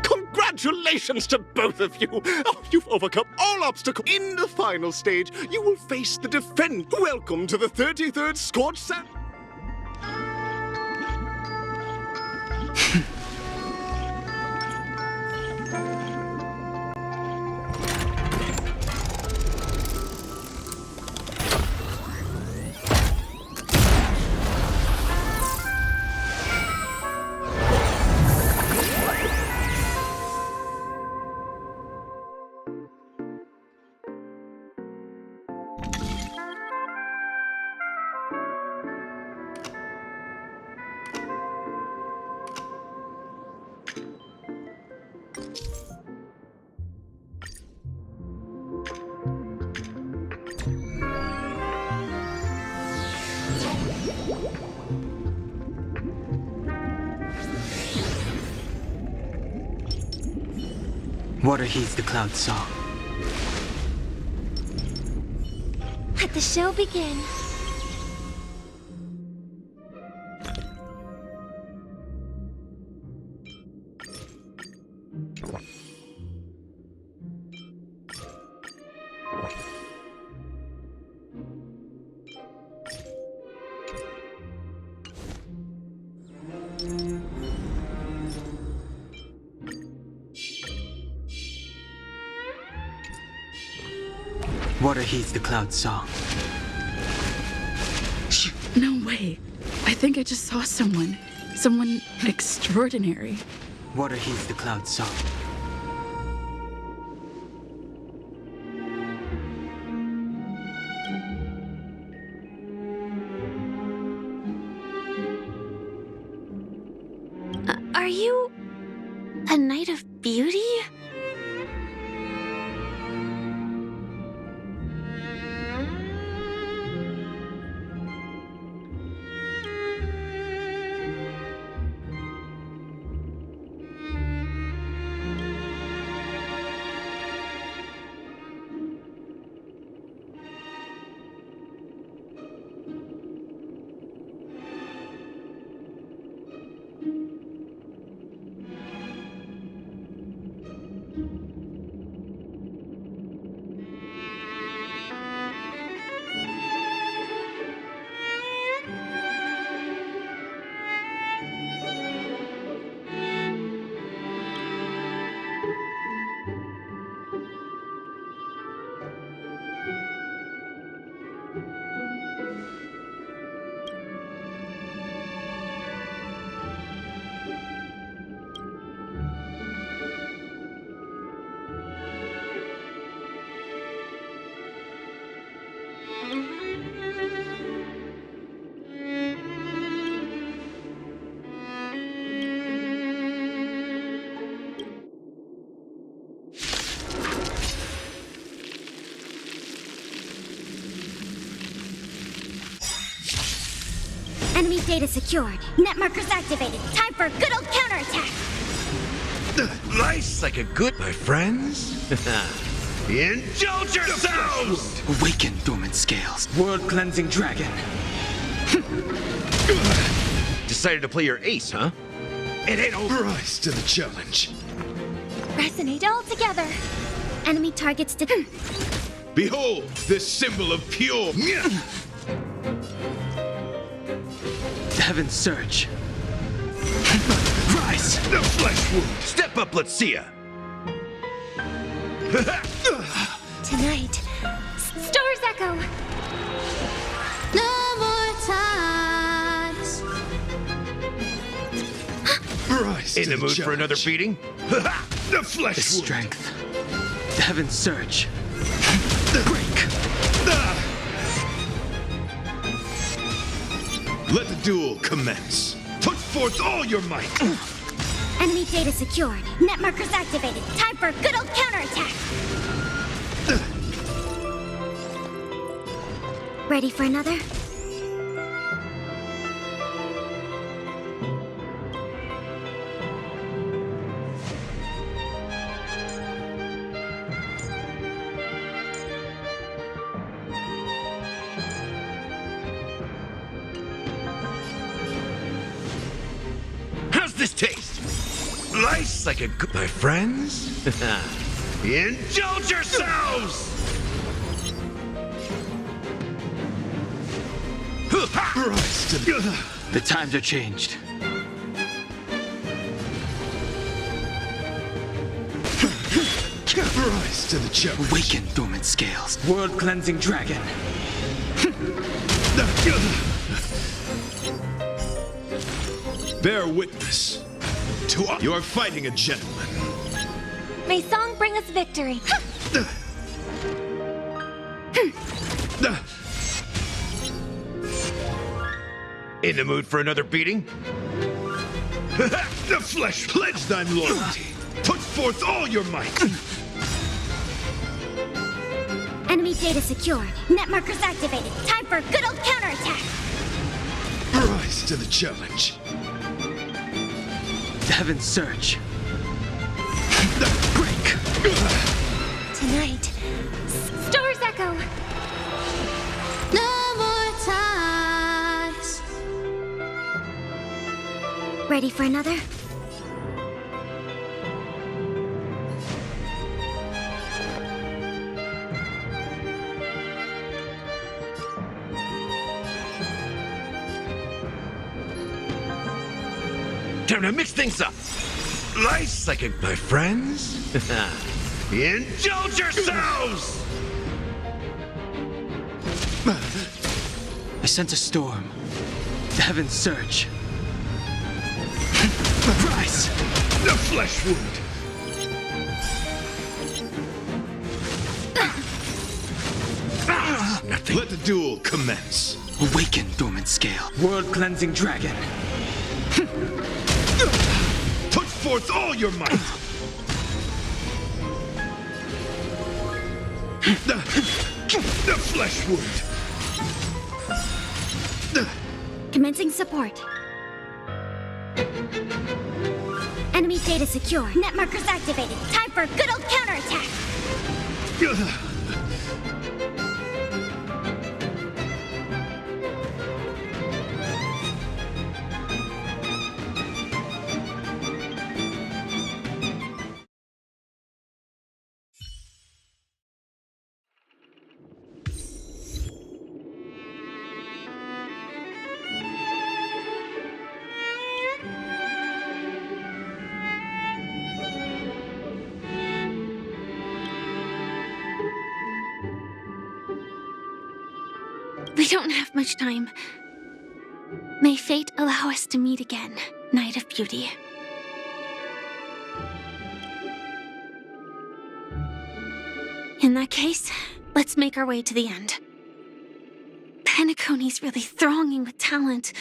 Congratulations to both of you! Oh, you've overcome all obstacles. In the final stage, you will face the defend. Welcome to the 33rd Scorched Sand. Water heeds the cloud song. Let the show begin. Water heeds the cloud song. No way. I think I just saw someone. Someone extraordinary. Water heeds the cloud song. Are you a Knight of Beauty? Enemy data secured. Net markers activated. Time for a good old counterattack. Life's like a good, my friends. Indulge yourselves! Awaken, dormant scales. World-cleansing dragon. Decided to play your ace, huh? It ain't over. Rise to the challenge. Resonate all together. Enemy targets to... Behold, this symbol of pure... Heaven's Surge. Rise! The flesh wound! Step up, let's see ya! Tonight, Stars Echo. No more times. Rise In to the mood challenge. for another beating? The flesh The wound! strength. Heaven's Surge. Break! Let the duel commence. Put forth all your might. Enemy data secured. Net markers activated. Time for a good old counterattack. Ready for another? How's this taste? Nice like a good... My friends? Indulge yourselves! Rise to the... The times are changed. Rise to the challenge. Awaken, dormant scales. World-cleansing dragon. Bear witness to you are fighting a gentleman. May song bring us victory. In the mood for another beating? The flesh pledge thine loyalty. Put forth all your might. Enemy data secured. Net markers activated. Time for a good old counterattack. Rise to the challenge. Heaven's Surge. Break! Tonight, Stars Echo. No more ties. Ready for another? Time to mix things up. Nice like a... My friends? Indulge yourselves! I sense a storm. Heaven's Surge. Rise! The flesh wound. Nothing. Let the duel commence. Awaken, dormant scale. World-cleansing dragon. Put forth all your might. The flesh wound. Commencing support. Enemy data secure. Net markers activated. Time for a good old counterattack. We don't have much time. May fate allow us to meet again, Night of Beauty. In that case, let's make our way to the end. Penacony's really thronging with talent.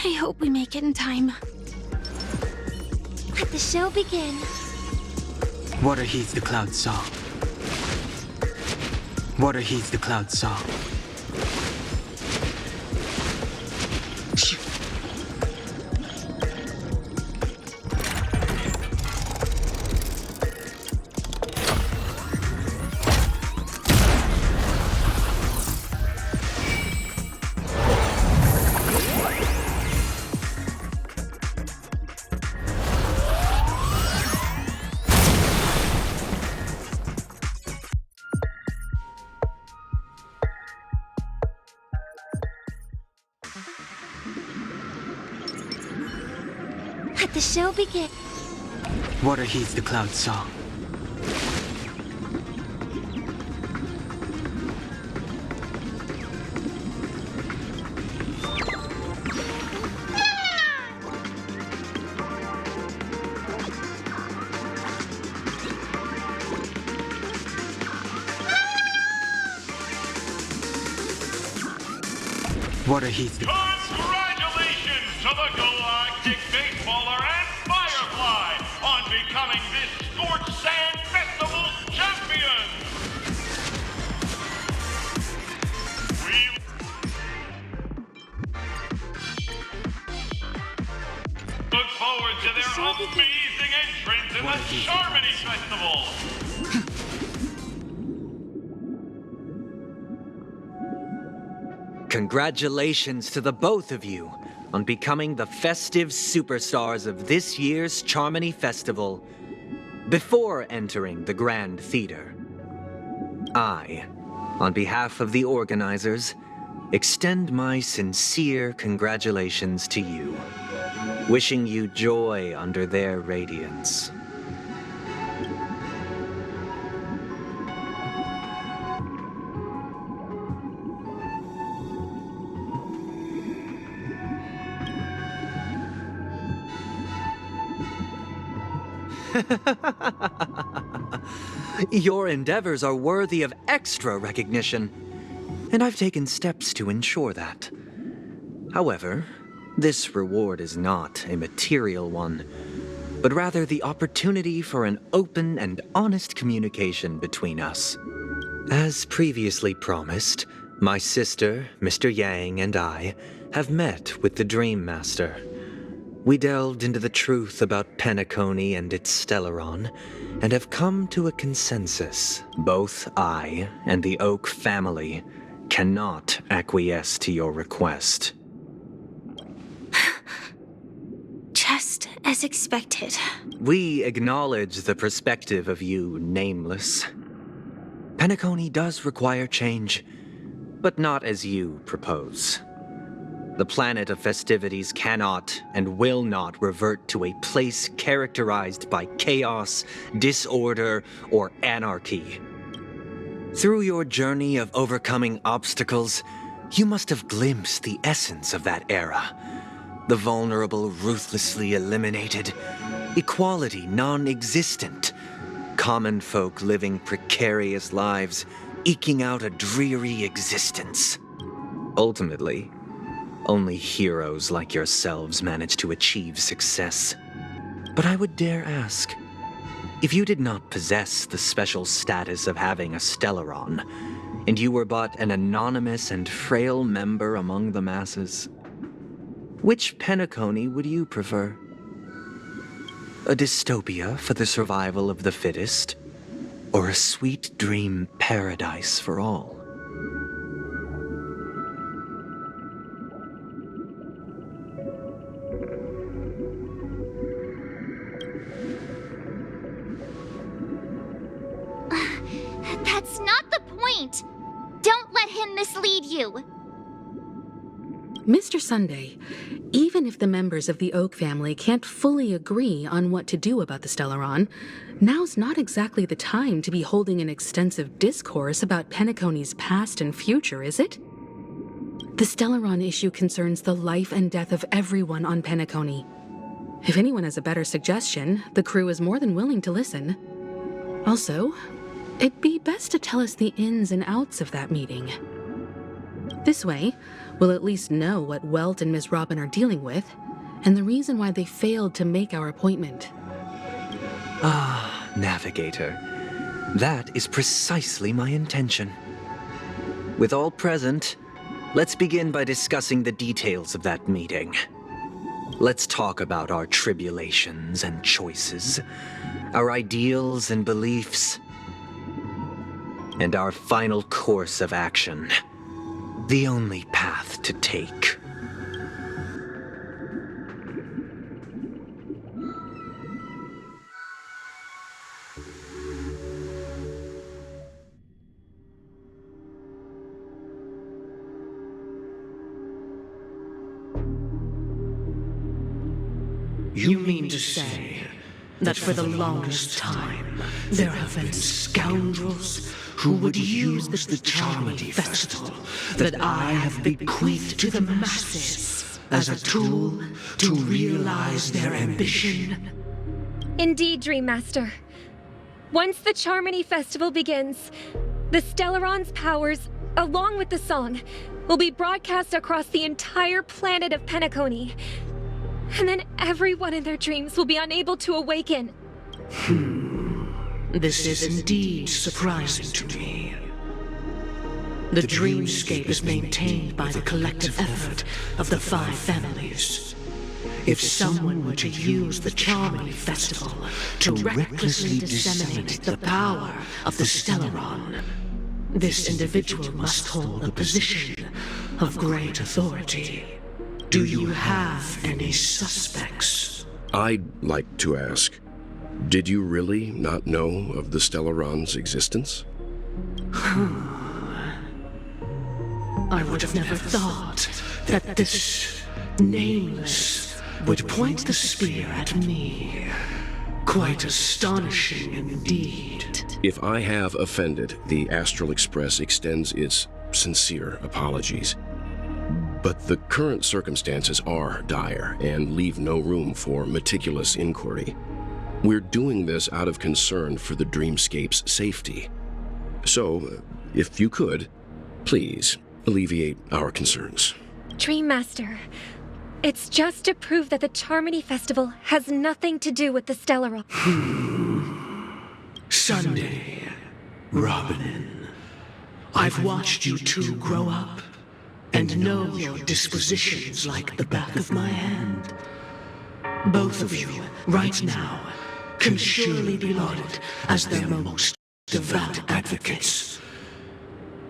I hope we make it in time. Let the show begin. Water heeds the cloud song. Water heeds the cloud song. Let the show begin. Water heeds the cloud song. Water heeds the Congratulations to the Galactic Baseballer and Firefly on becoming this Scorched Sand Festival champion! We look forward to their amazing entrance in the Charmony Festival! Congratulations to the both of you on becoming the festive superstars of this year's Charmony Festival. Before entering the Grand Theater, I, on behalf of the organizers, extend my sincere congratulations to you, wishing you joy under their radiance. Your endeavors are worthy of extra recognition, and I've taken steps to ensure that. However, this reward is not a material one, but rather the opportunity for an open and honest communication between us. As previously promised, my sister, Mr. Yang, and I have met with the Dream Master. We delved into the truth about Penacony and its Stellaron, and have come to a consensus. Both I and the Oak family cannot acquiesce to your request. Just as expected. We acknowledge the perspective of you, Nameless. Penacony does require change, but not as you propose. The planet of festivities cannot and will not revert to a place characterized by chaos, disorder, or anarchy. Through your journey of overcoming obstacles, you must have glimpsed the essence of that era. The vulnerable ruthlessly eliminated, equality non-existent, common folk living precarious lives, eking out a dreary existence. Ultimately, only heroes like yourselves manage to achieve success. But I would dare ask, if you did not possess the special status of having a Stellaron, and you were but an anonymous and frail member among the masses, which Penacony would you prefer? A dystopia for the survival of the fittest, or a sweet dream paradise for all? That's not the point! Don't let him mislead you! Mr. Sunday, even if the members of the Oak family can't fully agree on what to do about the Stellaron, now's not exactly the time to be holding an extensive discourse about Penacony's past and future, is it? The Stellaron issue concerns the life and death of everyone on Penacony. If anyone has a better suggestion, the crew is more than willing to listen. Also, it'd be best to tell us the ins and outs of that meeting. This way, we'll at least know what Welt and Ms. Robin are dealing with, and the reason why they failed to make our appointment. Ah, Navigator. That is precisely my intention. With all present, let's begin by discussing the details of that meeting. Let's talk about our tribulations and choices, our ideals and beliefs, and our final course of action. The only path to take. You mean to say that for the longest time, there have been scoundrels who would use the Charmony Festival that I have bequeathed to the masses as a tool to realize their ambition? Indeed, Dream Master. Once the Charmony Festival begins, the Stellaron's powers, along with the song, will be broadcast across the entire planet of Penacony. And then everyone in their dreams will be unable to awaken. This is indeed surprising to me. The dreamscape is maintained by the collective effort of the 5 families. If someone were to use the Charmony Festival to recklessly disseminate the power of the Stellaron, this individual must hold a position of great authority. Do you have any suspects? I'd like to ask, did you really not know of the Stellaron's existence? I would have never thought that this nameless would point the spear at me. Quite astonishing indeed. If I have offended, the Astral Express extends its sincere apologies. But the current circumstances are dire and leave no room for meticulous inquiry. We're doing this out of concern for the dreamscape's safety. So, if you could, please alleviate our concerns. Dream Master, it's just to prove that the Charmony Festival has nothing to do with the Stellaron. Sunday, Robin, I've watched you two grow up and know your dispositions like the back of my hand. Both of you, right now, can surely be lauded as their most devout advocates.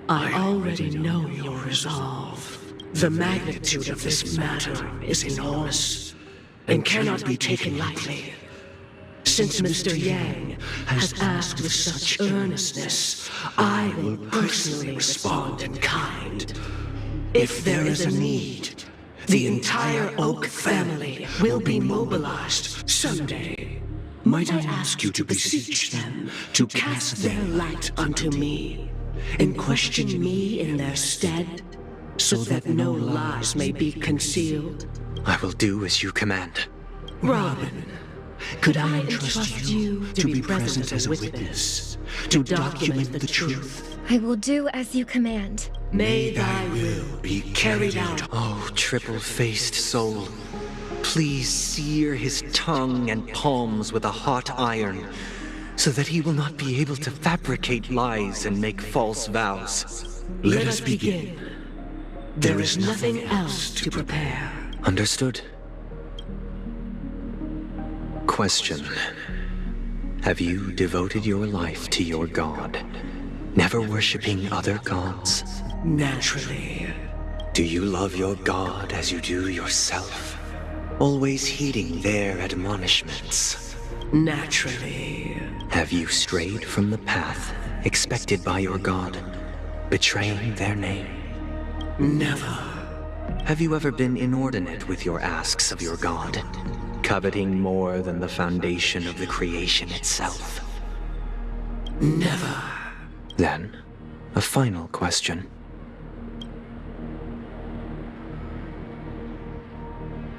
I already know your resolve. The magnitude of this matter is enormous and cannot be taken lightly. Since Mr. Yang has asked with such earnestness, I will personally respond in kind. If there is a need, the entire Oak family will be mobilized. Someday, might I ask you to beseech them to cast their light unto me and question me in their stead, so that no lies may be concealed? I will do as you command. Robin, could I entrust you to be present as a witness, to document the truth? I will do as you command. May thy will be carried out. Oh, triple-faced soul, please sear his tongue and palms with a hot iron, so that he will not be able to fabricate lies and make false vows. Let us begin. There is nothing else to prepare. Understood. Question. Have you devoted your life to your god, never worshipping other gods? Naturally. Do you love your god as you do yourself, always heeding their admonishments? Naturally. Have you strayed from the path expected by your god, betraying their name? Never. Have you ever been inordinate with your asks of your god, coveting more than the foundation of the creation itself? Never. Then, a final question.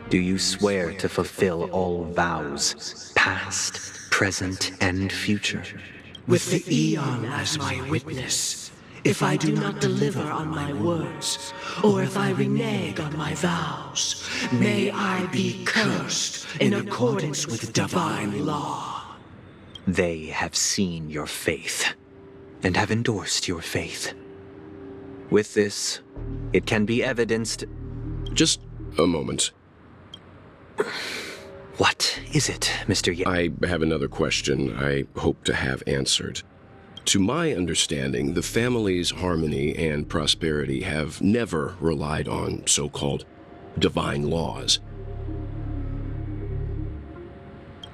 Do you swear to fulfill all vows, past, present, and future? With the Eon as my witness, If I do not deliver on my words, or if I renege on my vows, may I be cursed in accordance with divine law. They have seen your faith, and have endorsed your faith. With this, it can be evidenced... Just a moment. What is it, Mr. I have another question I hope to have answered. To my understanding, the family's harmony and prosperity have never relied on so-called divine laws.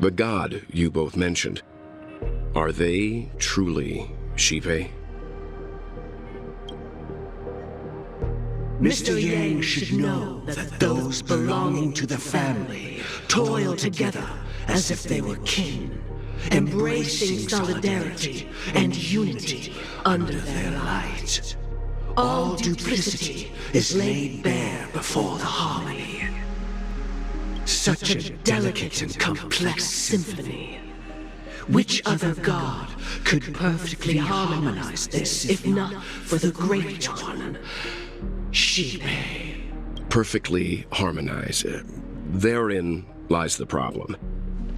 The god you both mentioned, are they truly Xipe? Mr. Yang should know that those belonging to the family toil together as if they were kin, embracing solidarity and unity under their light. All duplicity is laid bare before the harmony. Such a delicate and complex symphony. Which other god could perfectly harmonize this, if not for the Great One, Xipe? Perfectly harmonize. Therein lies the problem.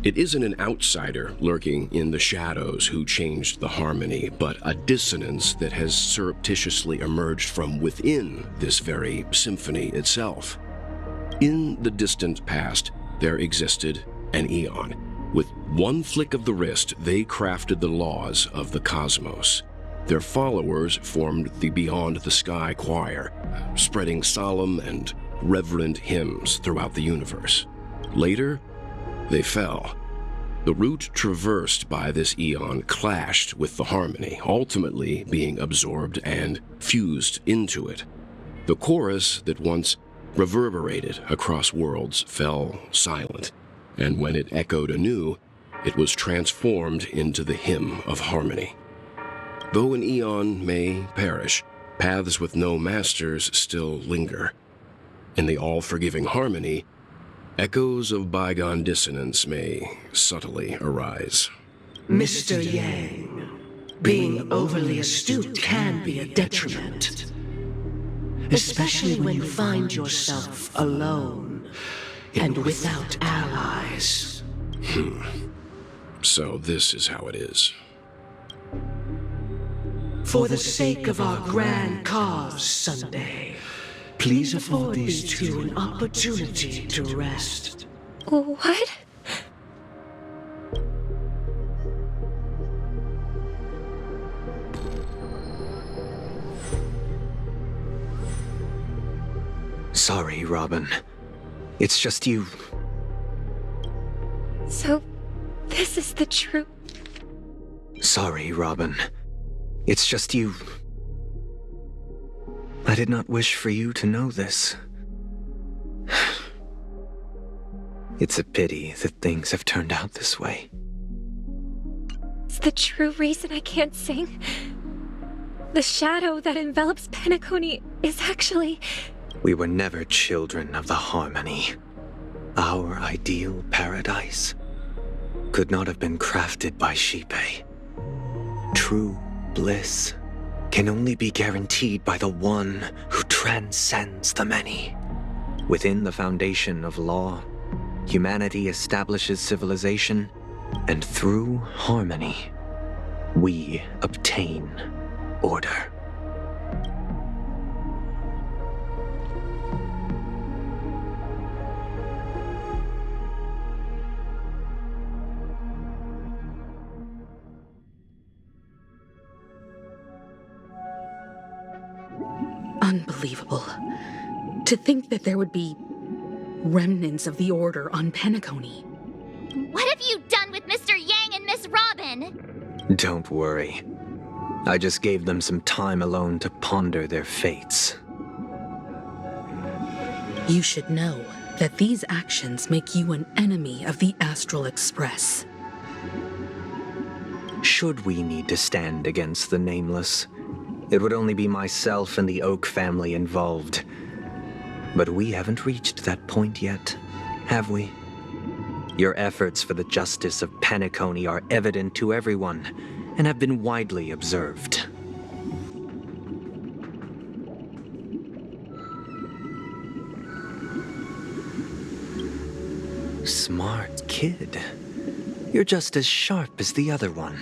It isn't an outsider lurking in the shadows who changed the harmony, but a dissonance that has surreptitiously emerged from within this very symphony itself. In the distant past, there existed an Eon. With one flick of the wrist, they crafted the laws of the cosmos. Their followers formed the Beyond the Sky Choir, spreading solemn and reverent hymns throughout the universe. Later, they fell. The route traversed by this eon clashed with the harmony, ultimately being absorbed and fused into it. The chorus that once reverberated across worlds fell silent, and when it echoed anew, it was transformed into the hymn of harmony. Though an eon may perish, paths with no masters still linger. In the all-forgiving harmony, echoes of bygone dissonance may subtly arise. Mr. Yang, being overly astute can be a detriment. Especially when you find yourself alone and without allies. So this is how it is. For the sake of our grand cause, Sunday, please afford these two an opportunity to rest. What? Sorry, Robin. It's just you. So, this is the truth. Sorry, Robin. It's just you. I did not wish for you to know this. It's a pity that things have turned out this way. It's the true reason I can't sing. The shadow that envelops Penacony is actually... We were never children of the harmony. Our ideal paradise could not have been crafted by Xipe. True bliss can only be guaranteed by the one who transcends the many. Within the foundation of law, humanity establishes civilization, and through harmony, we obtain order. Unbelievable. To think that there would be remnants of the Order on Penacony. What have you done with Mr. Yang and Miss Robin? Don't worry. I just gave them some time alone to ponder their fates. You should know that these actions make you an enemy of the Astral Express. Should we need to stand against the Nameless, it would only be myself and the Oak family involved. But we haven't reached that point yet, have we? Your efforts for the justice of Penacony are evident to everyone, and have been widely observed. smart kid. You're just as sharp as the other one.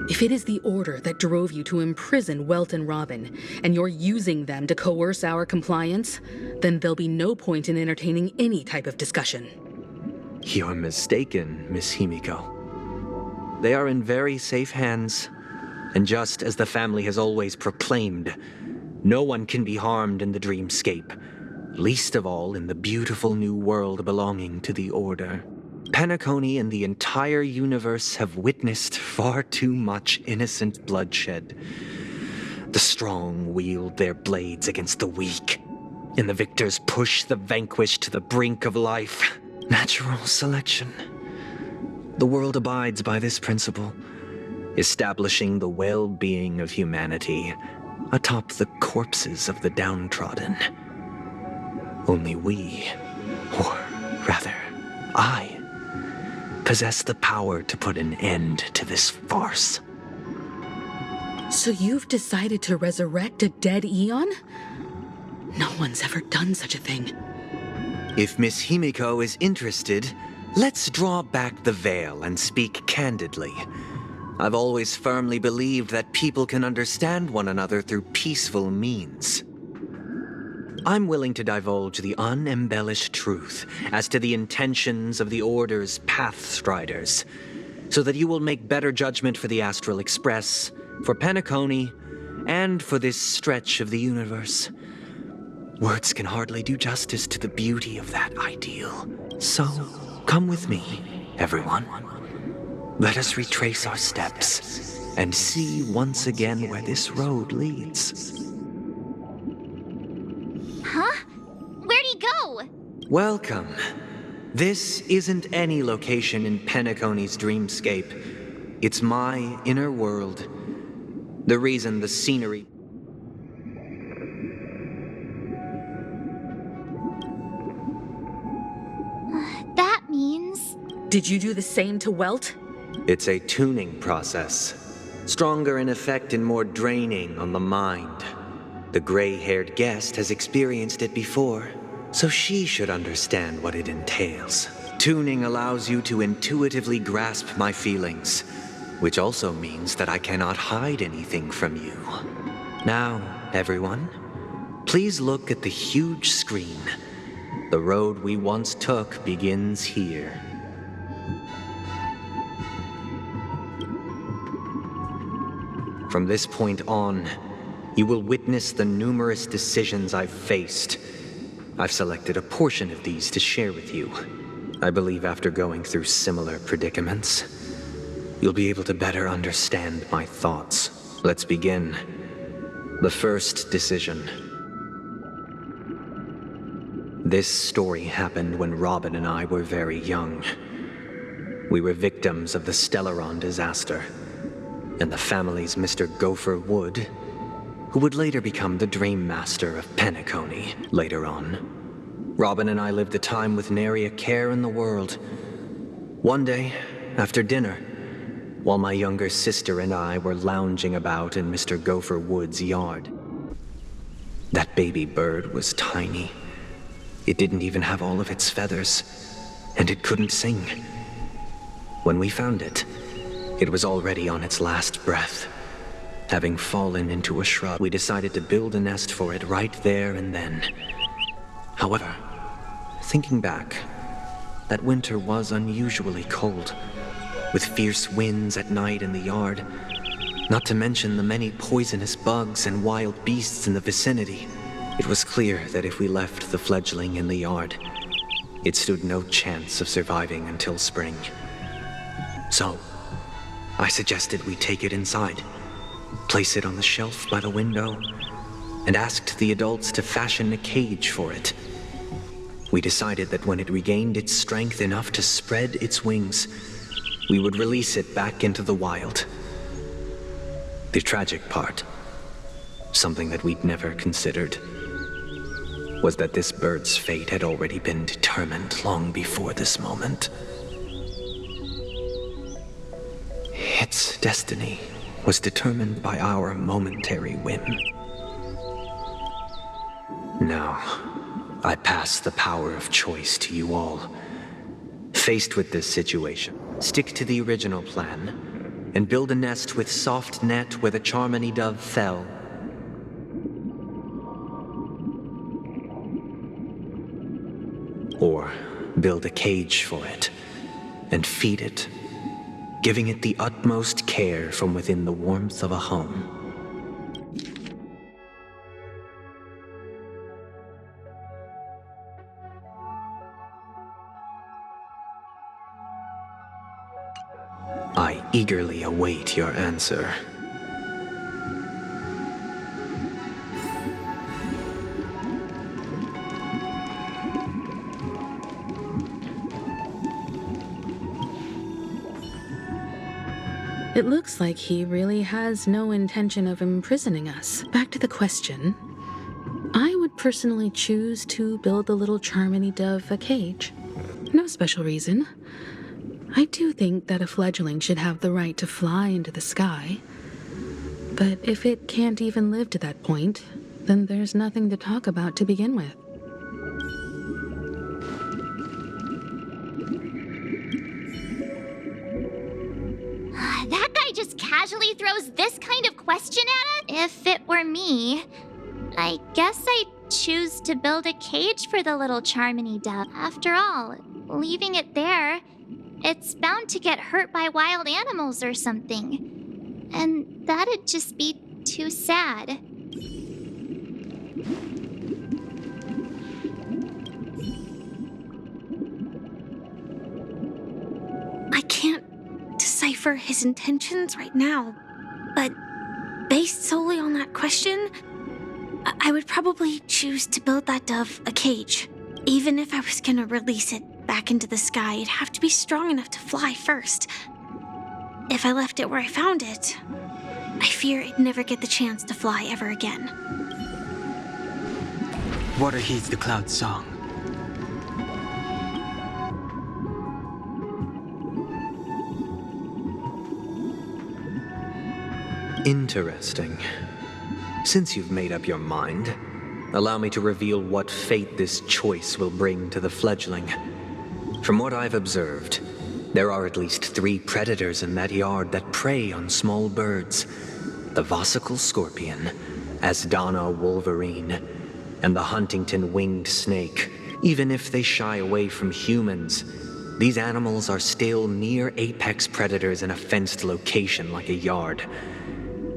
If it is the Order that drove you to imprison Welt and Robin, and you're using them to coerce our compliance, then there'll be no point in entertaining any type of discussion. You're mistaken, Miss Himiko. They are in very safe hands, and just as the family has always proclaimed, no one can be harmed in the dreamscape, least of all in the beautiful new world belonging to the Order. Penacony and the entire universe have witnessed far too much innocent bloodshed. The strong wield their blades against the weak, and the victors push the vanquished to the brink of life. Natural selection. The world abides by this principle, establishing the well-being of humanity atop the corpses of the downtrodden. Only we, or rather, I, possess the power to put an end to this farce. So you've decided to resurrect a dead Eon? No one's ever done such a thing. If Miss Himiko is interested, let's draw back the veil and speak candidly. I've always firmly believed that people can understand one another through peaceful means. I'm willing to divulge the unembellished truth as to the intentions of the Order's Pathstriders, so that you will make better judgment for the Astral Express, for Penacony, and for this stretch of the universe. Words can hardly do justice to the beauty of that ideal. So, come with me, everyone. Let us retrace our steps and see once again where this road leads. Huh? Where'd he go? Welcome. This isn't any location in Penacony's dreamscape. It's my inner world. The reason the scenery... That means... Did you do the same to Welt? It's a tuning process. Stronger in effect and more draining on the mind. The gray-haired guest has experienced it before, so she should understand what it entails. Tuning allows you to intuitively grasp my feelings, which also means that I cannot hide anything from you. Now, everyone, please look at the huge screen. The road we once took begins here. From this point on, you will witness the numerous decisions I've faced. I've selected a portion of these to share with you. I believe after going through similar predicaments, you'll be able to better understand my thoughts. Let's begin. The first decision. This story happened when Robin and I were very young. We were victims of the Stellaron disaster, and the family's Mr. Gopher Wood, who would later become the Dream Master of Penacony later on. Robin and I lived a time with nary a care in the world. One day, after dinner, while my younger sister and I were lounging about in Mr. Gopher Wood's yard, that baby bird was tiny. It didn't even have all of its feathers, and it couldn't sing. When we found it, it was already on its last breath. Having fallen into a shrub, we decided to build a nest for it right there and then. However, thinking back, that winter was unusually cold, with fierce winds at night in the yard, not to mention the many poisonous bugs and wild beasts in the vicinity. It was clear that if we left the fledgling in the yard, it stood no chance of surviving until spring. So, I suggested we take it inside, place it on the shelf by the window, and asked the adults to fashion a cage for it. We decided that when it regained its strength enough to spread its wings, we would release it back into the wild. The tragic part, something that we'd never considered, was that this bird's fate had already been determined long before this moment. Its destiny was determined by our momentary whim. Now, I pass the power of choice to you all, Faced with this situation, stick to the original plan and build a nest with soft net where the Charmony dove fell. Or build a cage for it and feed it, giving it the utmost care from within the warmth of a home. I eagerly await your answer. It looks like he really has no intention of imprisoning us. Back to the question. I would personally choose to build the little Charmony dove a cage. No special reason. I do think that a fledgling should have the right to fly into the sky. But if it can't even live to that point, then there's nothing to talk about to begin with. That guy just casually throws this kind of question at us? If it were me, I guess I'd choose to build a cage for the little Charmony dove. After all, leaving it there, it's bound to get hurt by wild animals or something. And that'd just be too sad. I can't decipher his intentions right now, but based solely on that question, I would probably choose to build that dove a cage. Even if I was gonna release it back into the sky, it'd have to be strong enough to fly first. If I left it where I found it, I fear it'd never get the chance to fly ever again. Water heeds the cloud's song. Interesting. Since you've made up your mind, allow me to reveal what fate this choice will bring to the fledgling. From what I've observed, there are at least 3 predators in that yard that prey on small birds. The Vossicle scorpion, Asdana wolverine, and the Huntington winged snake. Even if they shy away from humans, these animals are still near apex predators in a fenced location like a yard.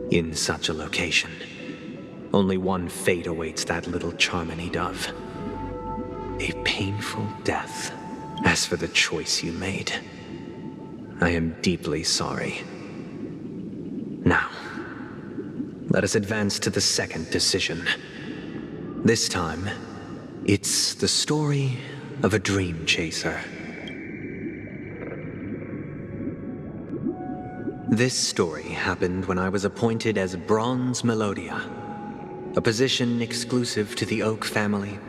In such a location, only one fate awaits that little Charmony dove. A painful death. As for the choice you made, I am deeply sorry. Now, let us advance to the second decision. This time, it's the story of a dream chaser. This story happened when I was appointed as Bronze Melodia, a position exclusive to the Oak family,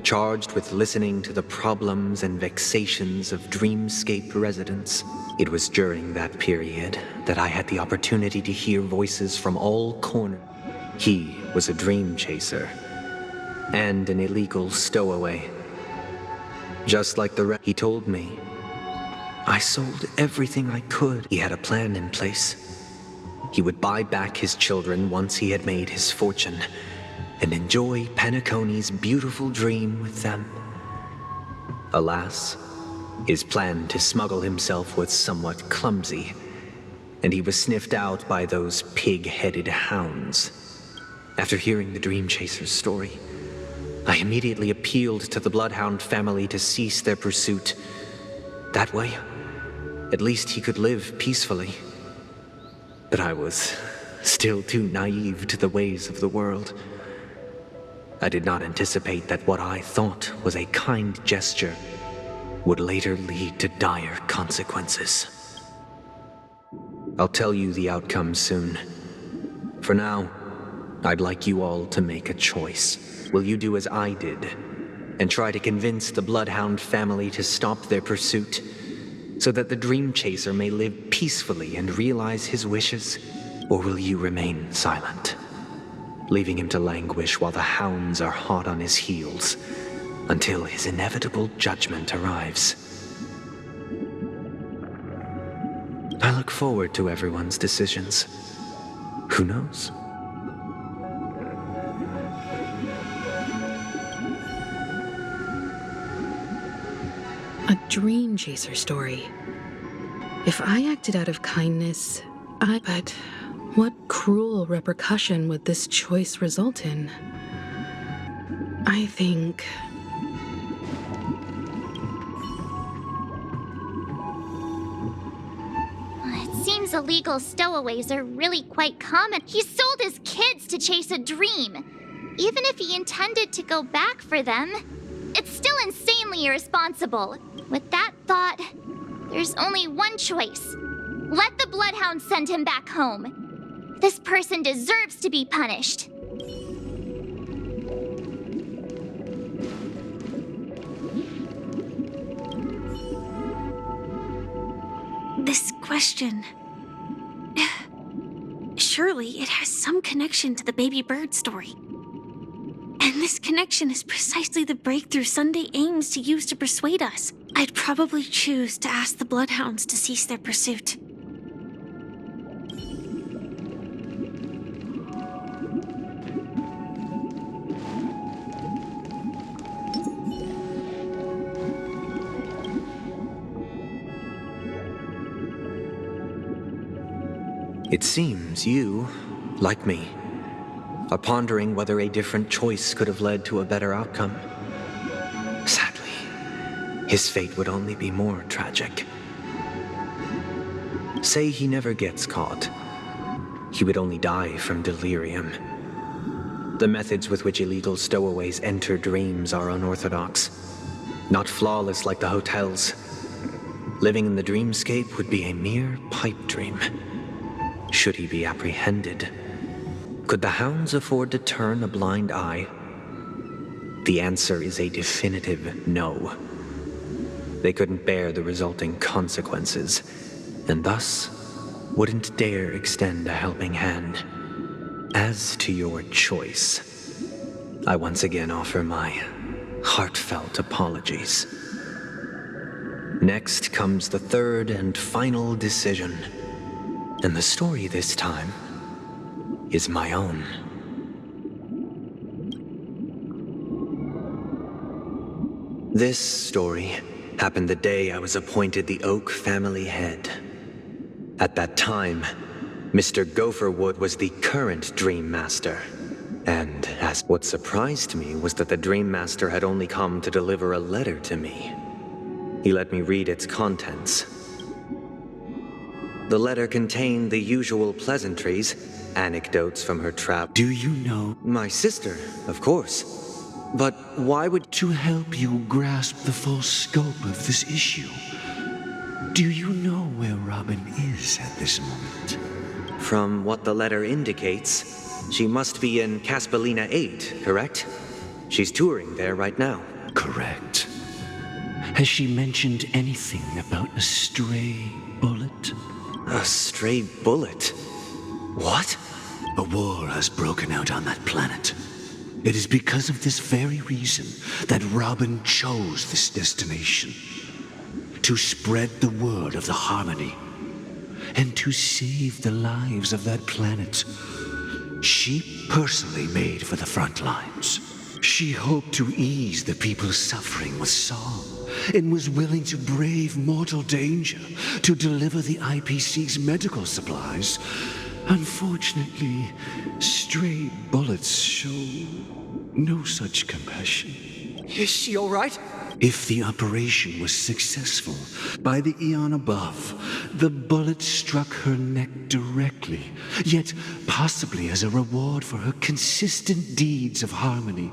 charged with listening to the problems and vexations of Dreamscape residents. It was during that period that I had the opportunity to hear voices from all corners. He was a dream chaser and an illegal stowaway. Just like the rest, he told me, I sold everything I could. He had a plan in place. He would buy back his children once he had made his fortune, and enjoy Penacony's beautiful dream with them. Alas, his plan to smuggle himself was somewhat clumsy, and he was sniffed out by those pig-headed hounds. After hearing the Dream Chaser's story, I immediately appealed to the Bloodhound family to cease their pursuit. That way, at least he could live peacefully. But I was still too naive to the ways of the world. I did not anticipate that what I thought was a kind gesture would later lead to dire consequences. I'll tell you the outcome soon. For now, I'd like you all to make a choice. Will you do as I did and try to convince the Bloodhound family to stop their pursuit so that the Dream Chaser may live peacefully and realize his wishes? Or will you remain silent, leaving him to languish while the hounds are hot on his heels until his inevitable judgment arrives? I look forward to everyone's decisions. Who knows? A dream chaser story. If I acted out of kindness, but what cruel repercussion would this choice result in? I think... It seems illegal stowaways are really quite common. He sold his kids to chase a dream. Even if he intended to go back for them, it's still insanely irresponsible. With that thought, there's only one choice. Let the Bloodhound send him back home. This person deserves to be punished. This question... Surely it has some connection to the baby bird story. And this connection is precisely the breakthrough Sunday aims to use to persuade us. I'd probably choose to ask the Bloodhounds to cease their pursuit. It seems you, like me, are pondering whether a different choice could have led to a better outcome. Sadly, his fate would only be more tragic. Say he never gets caught. He would only die from delirium. The methods with which illegal stowaways enter dreams are unorthodox, not flawless like the hotels. Living in the dreamscape would be a mere pipe dream. Should he be apprehended, could the hounds afford to turn a blind eye? The answer is a definitive no. They couldn't bear the resulting consequences, and thus wouldn't dare extend a helping hand. As to your choice, I once again offer my heartfelt apologies. Next comes the third and final decision, and the story this time is my own. This story happened the day I was appointed the Oak family head. At that time, Mr. Gopherwood was the current Dream Master. And as what surprised me was that the Dream Master had only come to deliver a letter to me. He let me read its contents. The letter contained the usual pleasantries, anecdotes from her trap. Do you know? My sister, of course. But why would... To help you grasp the full scope of this issue. Do you know where Robin is at this moment? From what the letter indicates, she must be in Caspelina 8, correct? She's touring there right now. Correct. Has she mentioned anything about a stray bullet? A stray bullet? What? A war has broken out on that planet. It is because of this very reason that Robin chose this destination. To spread the word of the Harmony. And to save the lives of that planet. She personally made for the front lines. She hoped to ease the people's suffering with song, and was willing to brave mortal danger to deliver the IPC's medical supplies. Unfortunately, stray bullets show no such compassion. Is she all right? If the operation was successful, by the eon above, the bullet struck her neck directly, yet possibly as a reward for her consistent deeds of harmony.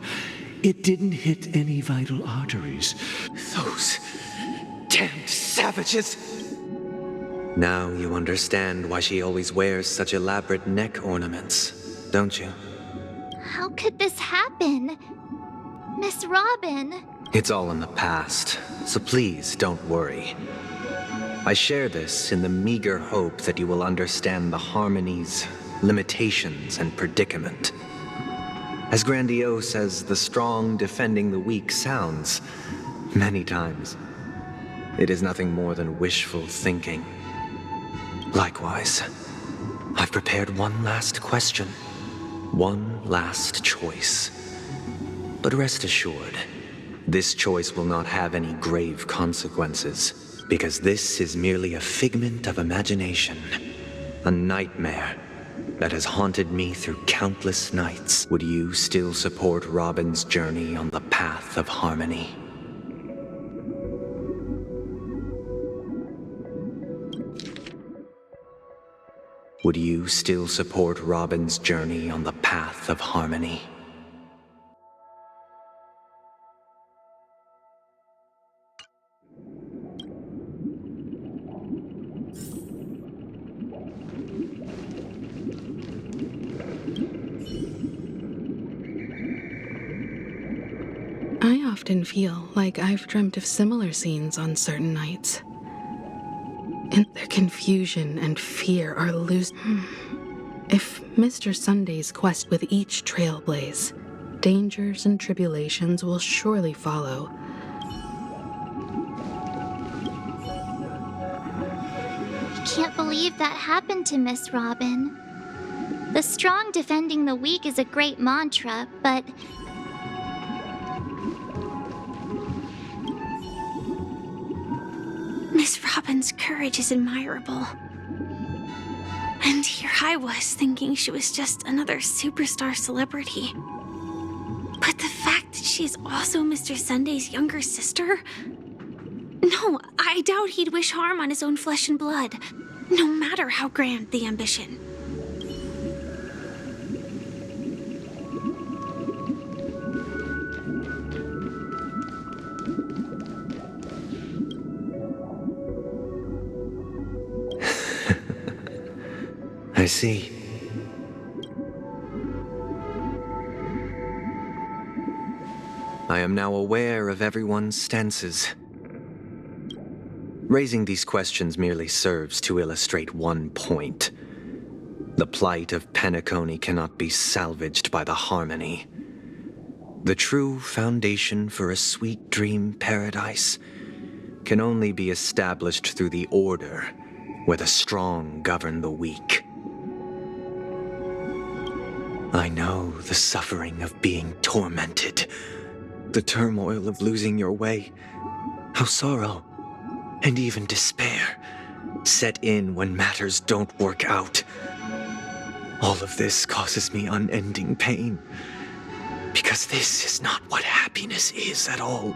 It didn't hit any vital arteries. Those damned savages! Now you understand why she always wears such elaborate neck ornaments, don't you? How could this happen? Miss Robin... It's all in the past, so please don't worry. I share this in the meager hope that you will understand the Harmony's limitations and predicament. As grandiose as the strong defending the weak sounds, many times, it is nothing more than wishful thinking. Likewise, I've prepared one last question, one last choice. But rest assured, this choice will not have any grave consequences, because this is merely a figment of imagination, a nightmare that has haunted me through countless nights. Would you still support Robin's journey on the path of harmony? Would you still support Robin's journey on the path of harmony? I often feel like I've dreamt of similar scenes on certain nights. And their confusion and fear are If Mr. Sunday's quest with each trailblaze, dangers and tribulations will surely follow. I can't believe that happened to Miss Robin. The strong defending the weak is a great mantra, but Miss Robin's courage is admirable. And here I was thinking she was just another superstar celebrity. But the fact that she is also Mr. Sunday's younger sister? No, I doubt he'd wish harm on his own flesh and blood, no matter how grand the ambition. I see. I am now aware of everyone's stances. Raising these questions merely serves to illustrate one point. The plight of Penacony cannot be salvaged by the harmony. The true foundation for a sweet dream paradise can only be established through the order where the strong govern the weak. I know the suffering of being tormented, the turmoil of losing your way, how sorrow and even despair set in when matters don't work out. All of this causes me unending pain, because this is not what happiness is at all.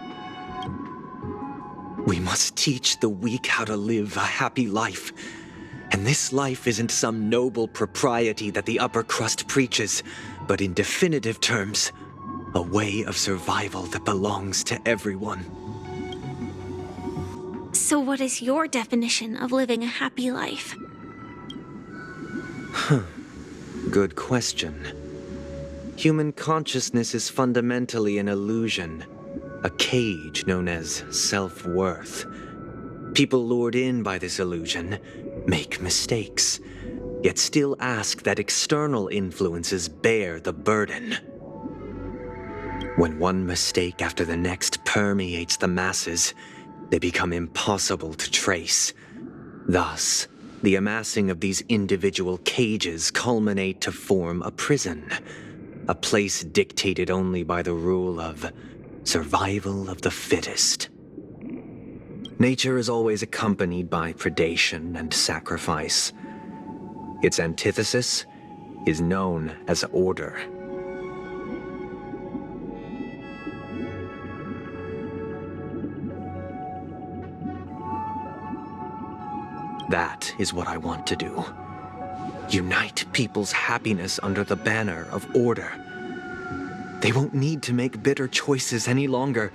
We must teach the weak how to live a happy life. And this life isn't some noble propriety that the upper crust preaches, but in definitive terms, a way of survival that belongs to everyone. So what is your definition of living a happy life? Good question. Human consciousness is fundamentally an illusion, a cage known as self-worth. People lured in by this illusion make mistakes, yet still ask that external influences bear the burden. When one mistake after the next permeates the masses, they become impossible to trace. Thus, the amassing of these individual cages culminate to form a prison, a place dictated only by the rule of survival of the fittest. Nature is always accompanied by predation and sacrifice. Its antithesis is known as order. That is what I want to do. Unite people's happiness under the banner of order. They won't need to make bitter choices any longer,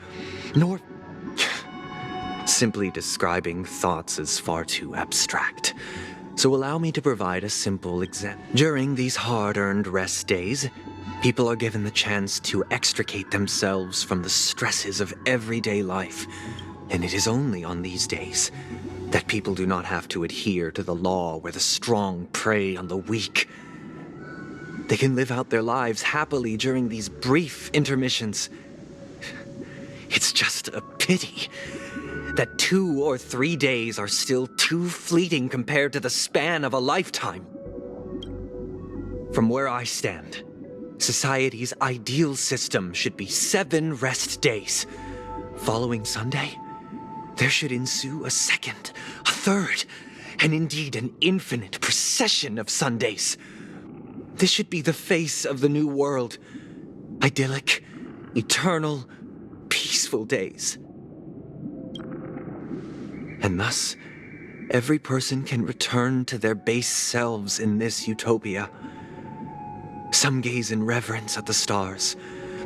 nor... Simply describing thoughts is far too abstract. So allow me to provide a simple example. During these hard-earned rest days, people are given the chance to extricate themselves from the stresses of everyday life. And it is only on these days that people do not have to adhere to the law where the strong prey on the weak. They can live out their lives happily during these brief intermissions. It's just a pity that 2 or 3 days are still too fleeting compared to the span of a lifetime. From where I stand, society's ideal system should be 7 rest days. Following Sunday, there should ensue a second, a third, and indeed an infinite procession of Sundays. This should be the face of the new world. Idyllic, eternal, peaceful days. And thus, every person can return to their base selves in this utopia. Some gaze in reverence at the stars,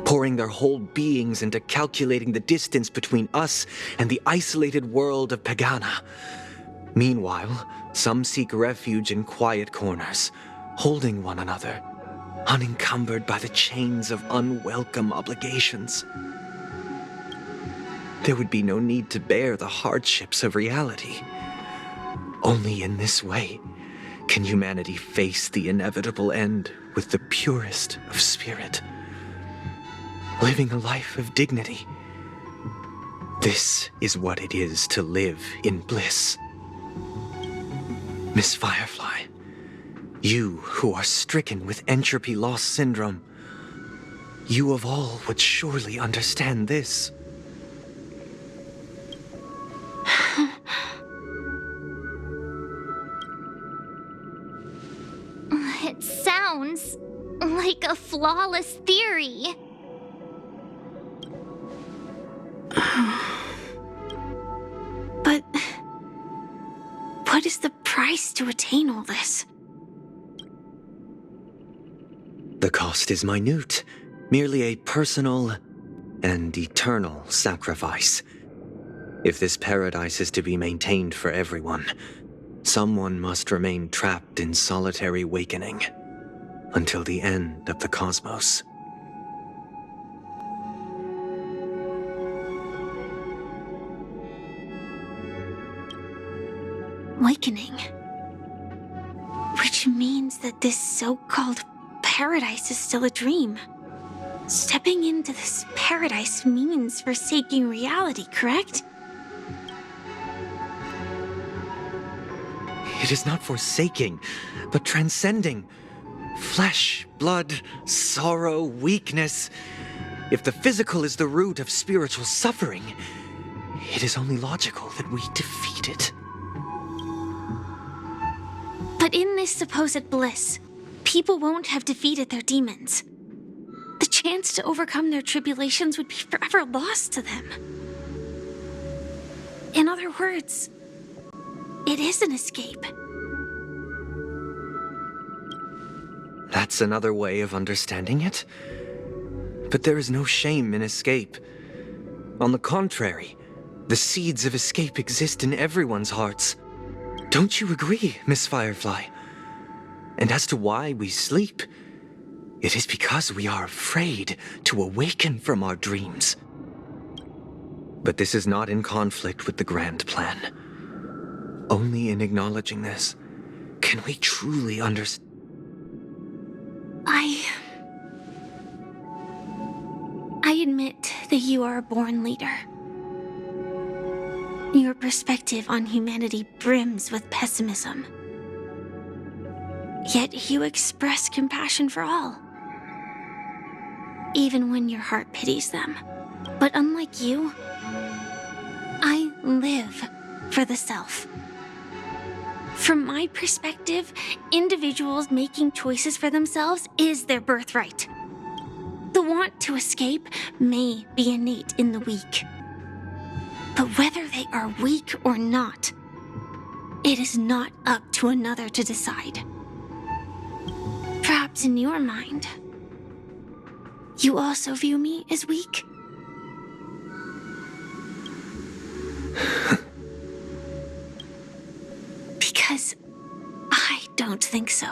pouring their whole beings into calculating the distance between us and the isolated world of Pagana. Meanwhile, some seek refuge in quiet corners, holding one another, unencumbered by the chains of unwelcome obligations. There would be no need to bear the hardships of reality. Only in this way can humanity face the inevitable end with the purest of spirit, living a life of dignity. This is what it is to live in bliss. Miss Firefly, you who are stricken with entropy loss syndrome, you of all would surely understand this. It sounds like a flawless theory. But what is the price to attain all this? The cost is minute, merely a personal and eternal sacrifice. If this paradise is to be maintained for everyone, someone must remain trapped in solitary wakening until the end of the cosmos. Wakening. Which means that this so-called paradise is still a dream. Stepping into this paradise means forsaking reality, correct? It is not forsaking, but transcending. Flesh, blood, sorrow, weakness. If the physical is the root of spiritual suffering, it is only logical that we defeat it. But in this supposed bliss, people won't have defeated their demons. The chance to overcome their tribulations would be forever lost to them. In other words, it is an escape. That's another way of understanding it. But there is no shame in escape. On the contrary, the seeds of escape exist in everyone's hearts. Don't you agree, Miss Firefly? And as to why we sleep, it is because we are afraid to awaken from our dreams. But this is not in conflict with the grand plan. Only in acknowledging this can we truly understand. I admit that you are a born leader. Your perspective on humanity brims with pessimism. Yet you express compassion for all, even when your heart pities them. But unlike you, I live for the self. From my perspective, individuals making choices for themselves is their birthright. The want to escape may be innate in the weak. But whether they are weak or not, it is not up to another to decide. Perhaps in your mind, you also view me as weak? Because I don't think so.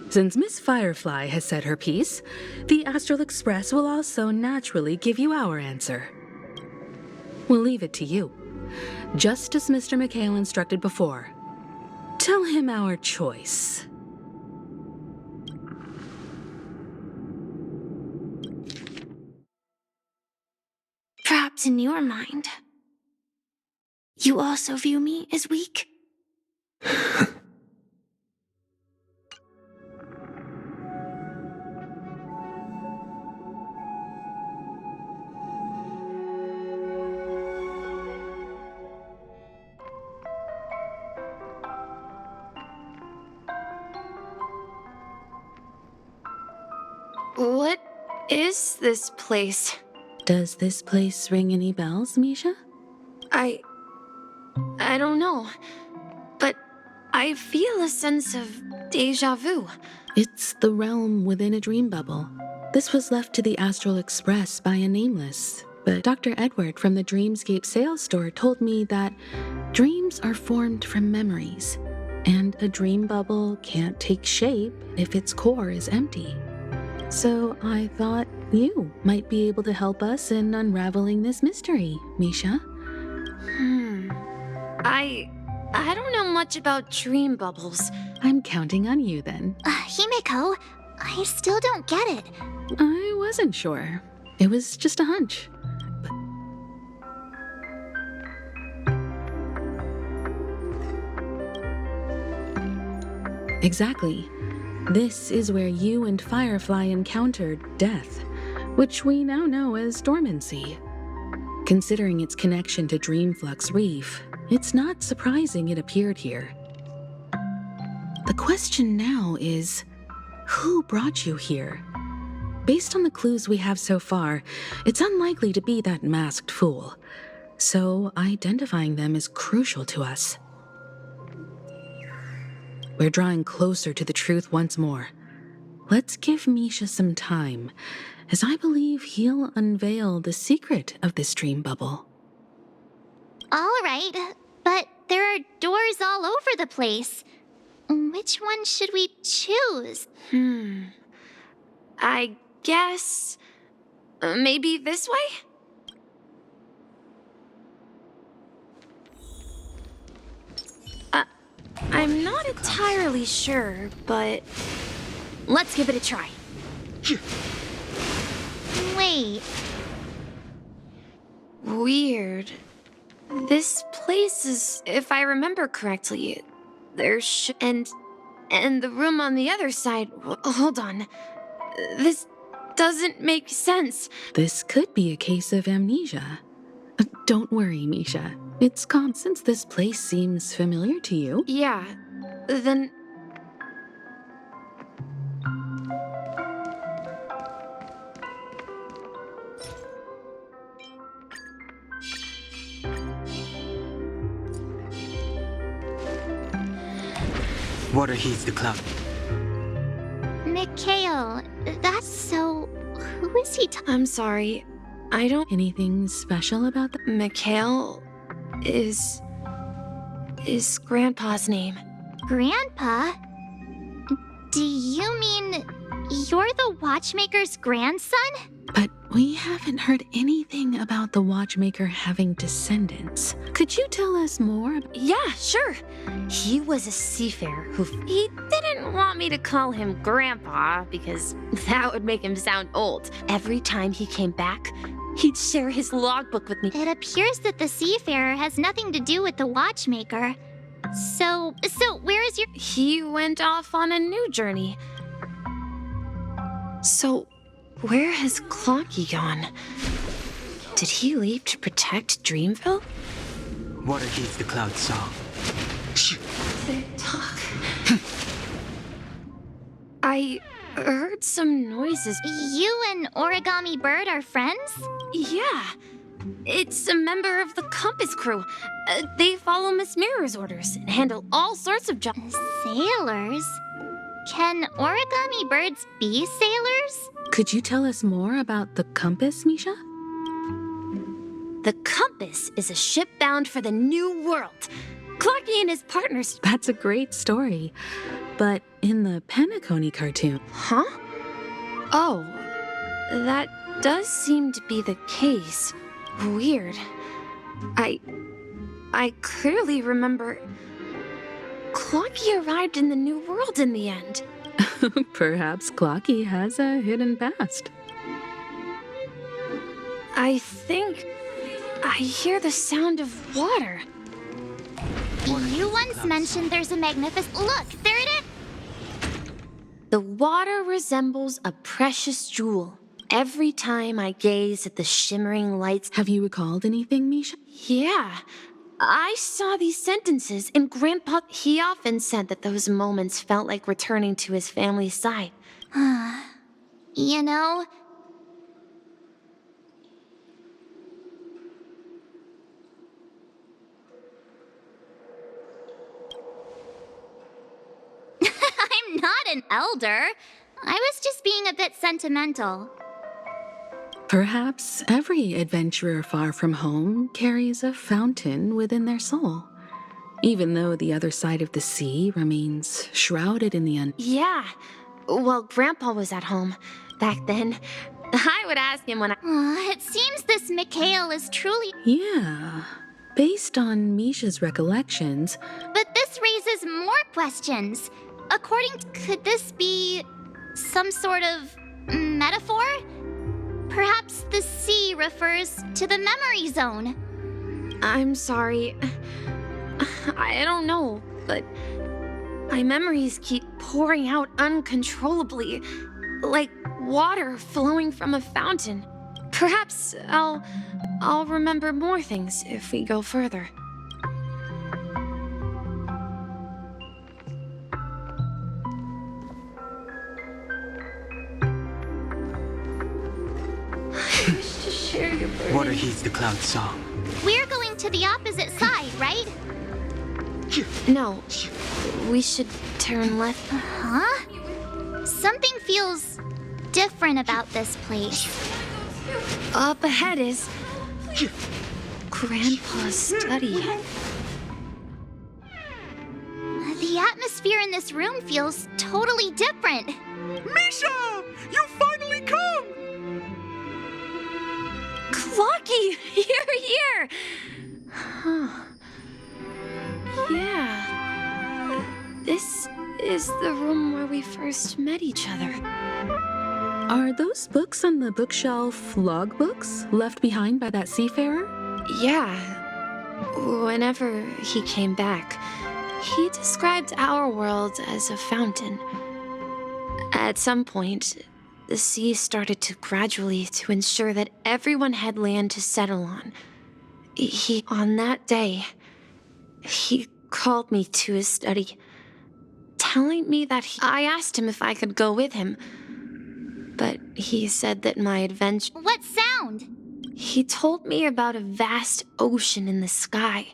Since Miss Firefly has said her piece, the Astral Express will also naturally give you our answer. We'll leave it to you. Just as Mr. McHale instructed before, tell him our choice. Perhaps in your mind, you also view me as weak? What is this place? Does this place ring any bells, Misha? I don't know, but I feel a sense of deja vu. It's the realm within a dream bubble. This was left to the Astral Express by a nameless, but Dr. Edward from the Dreamscape sales store told me that dreams are formed from memories, and a dream bubble can't take shape if its core is empty. So I thought you might be able to help us in unraveling this mystery, Misha. I don't know much about dream bubbles. I'm counting on you then. Himeko, I still don't get it. I wasn't sure. It was just a hunch. Exactly. This is where you and Firefly encountered death, which we now know as dormancy. Considering its connection to Dreamflux Reef, it's not surprising it appeared here. The question now is, who brought you here? Based on the clues we have so far, it's unlikely to be that masked fool. So identifying them is crucial to us. We're drawing closer to the truth once more. Let's give Misha some time, as I believe he'll unveil the secret of this dream bubble. All right, but there are doors all over the place. Which one should we choose? I guess maybe this way? I'm not entirely sure, but let's give it a try. Wait. Weird. This place is, if I remember correctly, and the room on the other side. Hold on. This doesn't make sense. This could be a case of amnesia. Don't worry, Misha. It's calm since this place seems familiar to you. Yeah, then... Water heeds the cloud. Mikhail, that's so... Who is he I'm sorry. I don't... Anything special about that? Mikhail is Grandpa's name. Grandpa? Do you mean you're the watchmaker's grandson? But we haven't heard anything about the watchmaker having descendants. Could you tell us more? Yeah, sure. He was a seafarer he didn't want me to call him Grandpa because that would make him sound old. Every time he came back, he'd share his logbook with me. It appears that the seafarer has nothing to do with the watchmaker. So where is your... He went off on a new journey. So, where has Clocky gone? Did he leave to protect Dreamville? Water heeds the cloud song. They talk. I heard some noises. You and Origami Bird are friends? Yeah. It's a member of the Compass crew. They follow Miss Mirror's orders and handle all sorts of jobs. Sailors? Can Origami Birds be sailors? Could you tell us more about the Compass, Misha? The Compass is a ship bound for the New World. Clocky and his partners... That's a great story. But in the Penacony cartoon... Huh? Oh, that does seem to be the case. Weird. I clearly remember... Clocky arrived in the New World in the end. Perhaps Clocky has a hidden past. I think I hear the sound of water. You once mentioned there's a magnificent... Look, there it is! The water resembles a precious jewel. Every time I gaze at the shimmering lights... Have you recalled anything, Misha? Yeah. I saw these sentences, and Grandpa... He often said that those moments felt like returning to his family's side. You know... I'm not an elder. I was just being a bit sentimental. Perhaps every adventurer far from home carries a fountain within their soul, even though the other side of the sea remains shrouded in the Yeah. Well, Grandpa was at home. Back then, I would ask him when It seems this Mikhail is truly... Yeah. Based on Misha's recollections... But this raises more questions. Could this be some sort of metaphor? Perhaps the sea refers to the memory zone. I'm sorry. I don't know, but my memories keep pouring out uncontrollably, like water flowing from a fountain. Perhaps I'll remember more things if we go further. Water heeds the cloud's song. We're going to the opposite side, right? No, we should turn left. Huh? Something feels different about this place. Up ahead is Grandpa's study. The atmosphere in this room feels totally different. Misha! You finally come! Clocky! You're here! Huh. Yeah. This is the room where we first met each other. Are those books on the bookshelf logbooks left behind by that seafarer? Yeah. Whenever he came back, he described our world as a fountain. At some point, the sea started to gradually to ensure that everyone had land to settle on. On that day, he called me to his study, telling me that I asked him if I could go with him, but he said that my adventure... What sound? He told me about a vast ocean in the sky,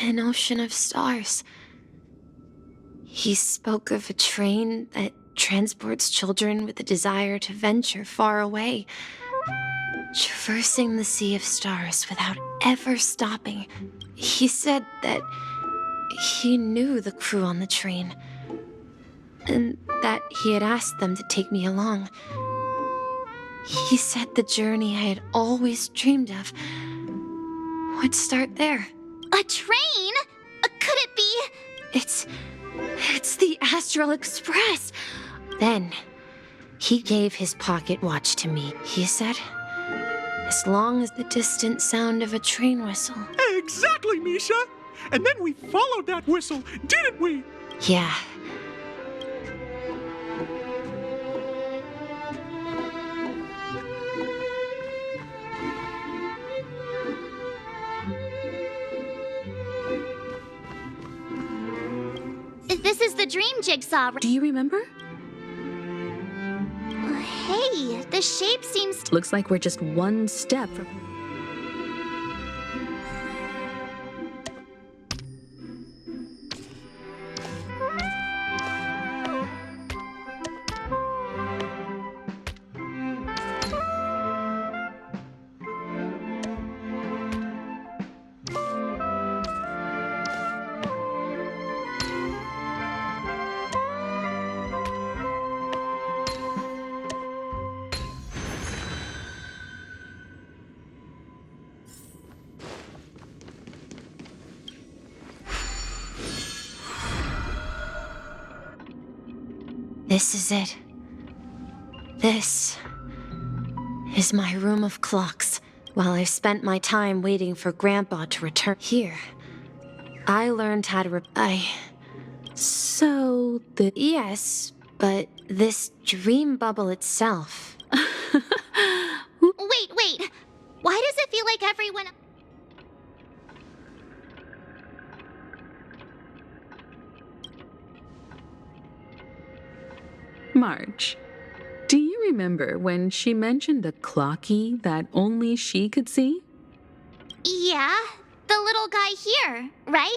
an ocean of stars. He spoke of a train that transports children with a desire to venture far away, traversing the sea of stars without ever stopping. He said that he knew the crew on the train, and that he had asked them to take me along. He said the journey I had always dreamed of would start there. A train? Could it be? It's the Astral Express. Then, he gave his pocket watch to me. He said, as long as the distant sound of a train whistle. Exactly, Misha! And then we followed that whistle, didn't we? Yeah. This is the dream jigsaw. Do you remember? Hey, the shape seems... Looks like we're just one step from... This is it. This is my room of clocks. while I spent my time waiting for Grandpa to return here, I learned how to Yes, but this dream bubble itself... Wait. Why does it feel like everyone... March, do you remember when she mentioned a clocky that only she could see? Yeah, the little guy here, right?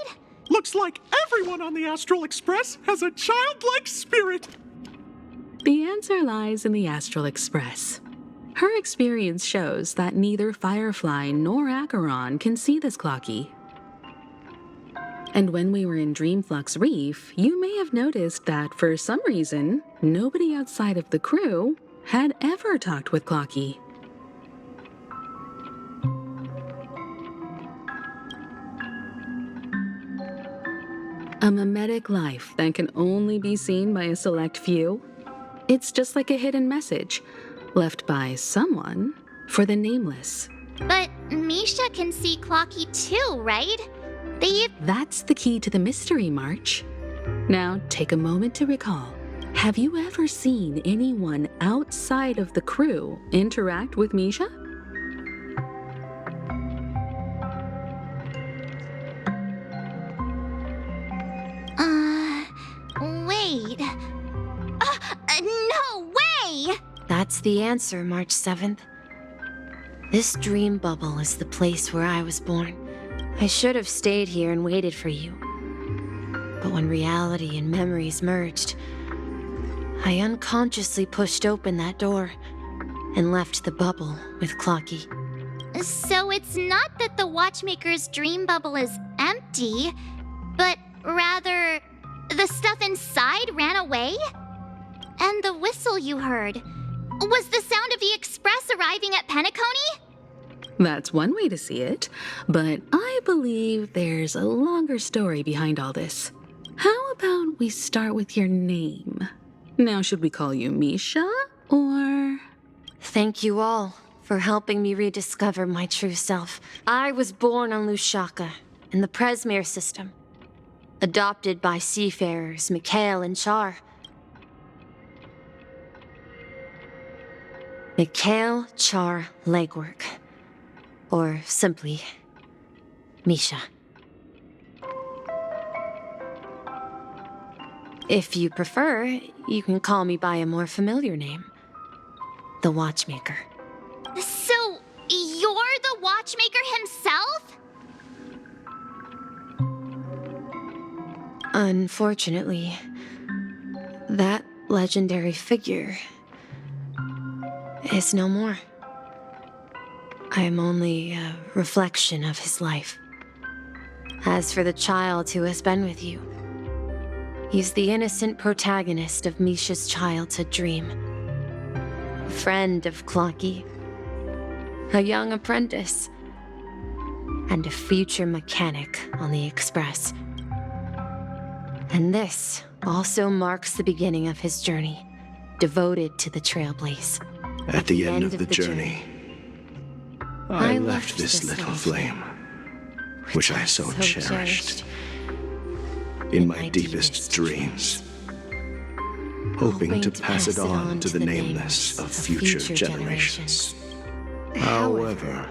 Looks like everyone on the Astral Express has a childlike spirit. The answer lies in the Astral Express. Her experience shows that neither Firefly nor Acheron can see this clocky. And when we were in Dreamflux Reef, you may have noticed that for some reason, nobody outside of the crew had ever talked with Clocky. A mimetic life that can only be seen by a select few? It's just like a hidden message, left by someone for the nameless. But Misha can see Clocky too, right? That's the key to the mystery, March. Now, take a moment to recall. Have you ever seen anyone outside of the crew interact with Misha? Wait. No way! That's the answer, March 7th. This dream bubble is the place where I was born. I should have stayed here and waited for you. But when reality and memories merged, I unconsciously pushed open that door and left the bubble with Clocky. So it's not that the Watchmaker's dream bubble is empty, but rather the stuff inside ran away? And the whistle you heard was the sound of the Express arriving at Penacony? That's one way to see it, but I believe there's a longer story behind all this. How about we start with your name? Now, should we call you Misha, or...? Thank you all for helping me rediscover my true self. I was born on Lushaka, in the Presmere system, adopted by seafarers Mikhail and Char. Mikhail Char Legwork, or simply, Misha. If you prefer, you can call me by a more familiar name, the Watchmaker. So, you're the Watchmaker himself? Unfortunately, that legendary figure is no more. I am only a reflection of his life. As for the child who has been with you, he's the innocent protagonist of Misha's childhood dream. A friend of Clocky, a young apprentice, and a future mechanic on the Express. And this also marks the beginning of his journey, devoted to the Trailblaze. At the end of the journey, I left this little flame, which I so cherished, in my deepest dreams, hoping to pass it on to the nameless of future generations. However,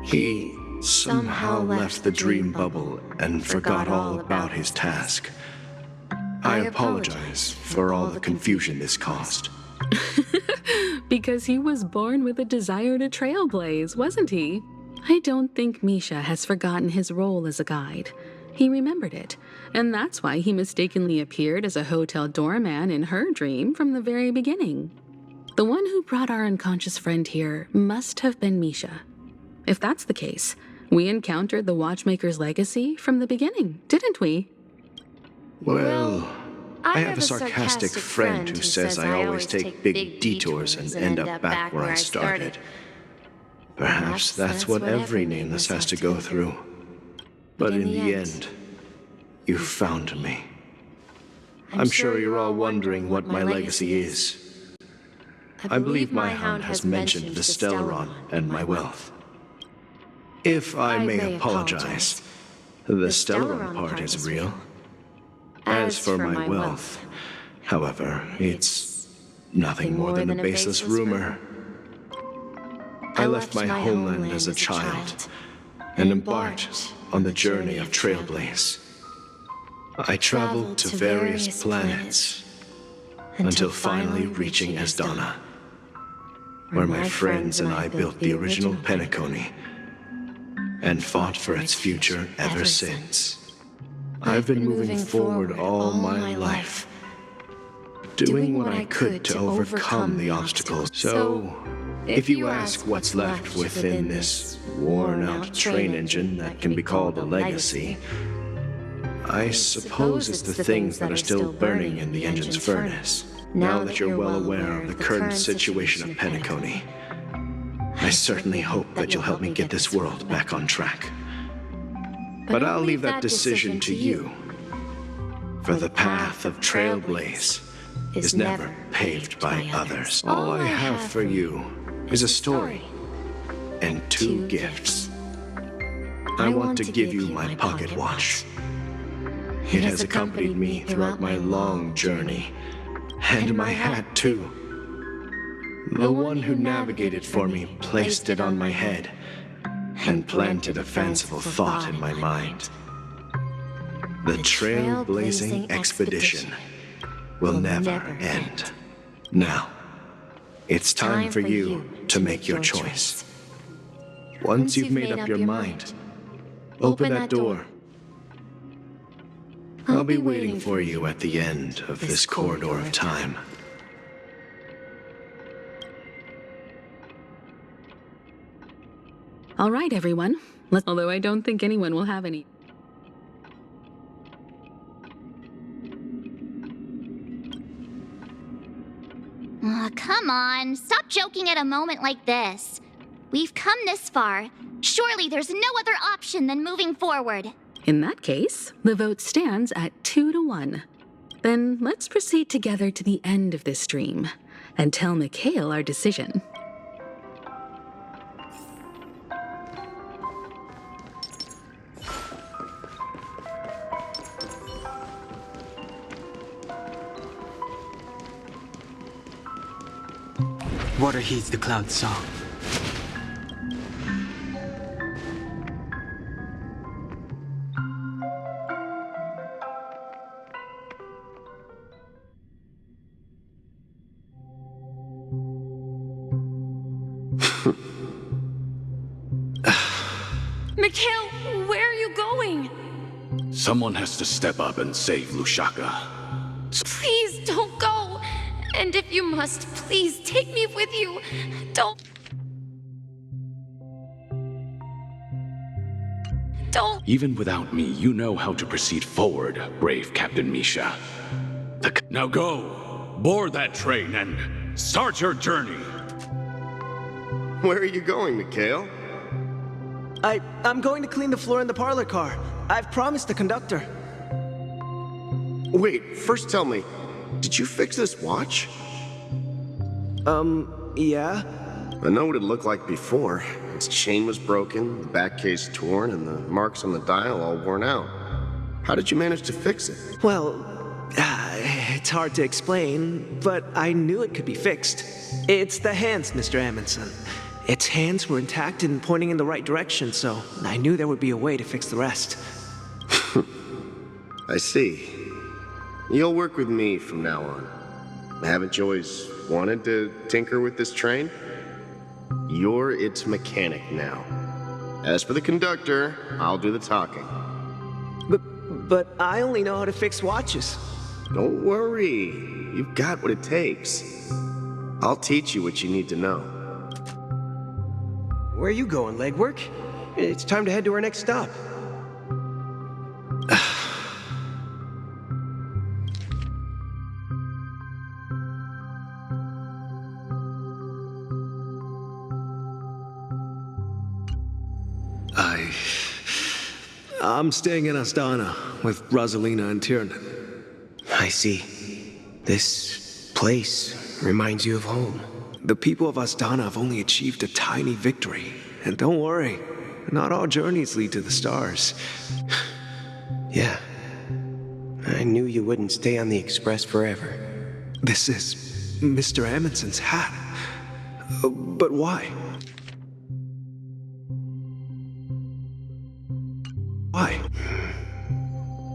he somehow left the dream bubble and forgot all about his task. I apologize for all the confusion this caused. Because he was born with a desire to trailblaze, wasn't he? I don't think Misha has forgotten his role as a guide. He remembered it, and that's why he mistakenly appeared as a hotel doorman in her dream from the very beginning. The one who brought our unconscious friend here must have been Misha. If that's the case, we encountered the Watchmaker's legacy from the beginning, didn't we? Well, I have a sarcastic friend who says I always take big detours and end up back where I started. Perhaps that's what every nameless has to go through. But in the end, you found me. I'm sure you're all wondering what my legacy is. I believe my hound has mentioned the Stellaron and my wealth. If I may apologize, the Stellaron part is real. As for my wealth, however, it's nothing more than a baseless rumor. I left my homeland as a child and embarked on the journey of Trailblaze. I traveled to various planets until finally reaching Asdana, where my friends and I built the original Penacony and fought for its future ever since. I've been moving forward all my life, doing what I could to overcome the obstacles. So, if you ask what's left within this worn-out train engine that can be called a legacy, I suppose it's the things that are still burning in the engine's furnace. Now that you're well aware of the current situation of Penacony, I certainly hope that you'll help me get this world back on track. But I'll leave that decision to you, for the path of Trailblaze is never paved by others. All I have for you is a story and 2 gifts. I want to give you my pocket watch. It has accompanied me throughout my long journey, and my hat too. The one who navigated for me placed it on my head and planted a fanciful thought in my mind. The trailblazing expedition will never end. Now, it's time for you to make your choice. Once you've made up your mind, open that door. I'll be waiting for you at the end of this corridor of time. All right, everyone. Although I don't think anyone will have any. Come on, stop joking at a moment like this. We've come this far. Surely there's no other option than moving forward. In that case, the vote stands at 2-1. Then let's proceed together to the end of this stream and tell Mikhail our decision. Water heeds the cloud's song. Mikhail, where are you going? Someone has to step up and save Lushaka. Please don't go. And if you must, please take me with you. Don't. Even without me, you know how to proceed forward, brave Captain Misha. Now go, board that train, and start your journey. Where are you going, Mikhail? I'm going to clean the floor in the parlor car. I've promised the conductor. Wait, first tell me, did you fix this watch? Yeah? I know what it looked like before. Its chain was broken, the back case torn, and the marks on the dial all worn out. How did you manage to fix it? Well, it's hard to explain, but I knew it could be fixed. It's the hands, Mr. Amundsen. Its hands were intact and pointing in the right direction, so I knew there would be a way to fix the rest. I see. You'll work with me from now on. Haven't you always wanted to tinker with this train? You're its mechanic now. As for the conductor, I'll do the talking. But I only know how to fix watches. Don't worry. You've got what it takes. I'll teach you what you need to know. Where are you going, legwork? It's time to head to our next stop. I'm staying in Astana with Rosalina and Tiernan. I see. This place reminds you of home. The people of Astana have only achieved a tiny victory. And don't worry, not all journeys lead to the stars. Yeah. I knew you wouldn't stay on the Express forever. This is Mr. Amundsen's hat. But why? Why?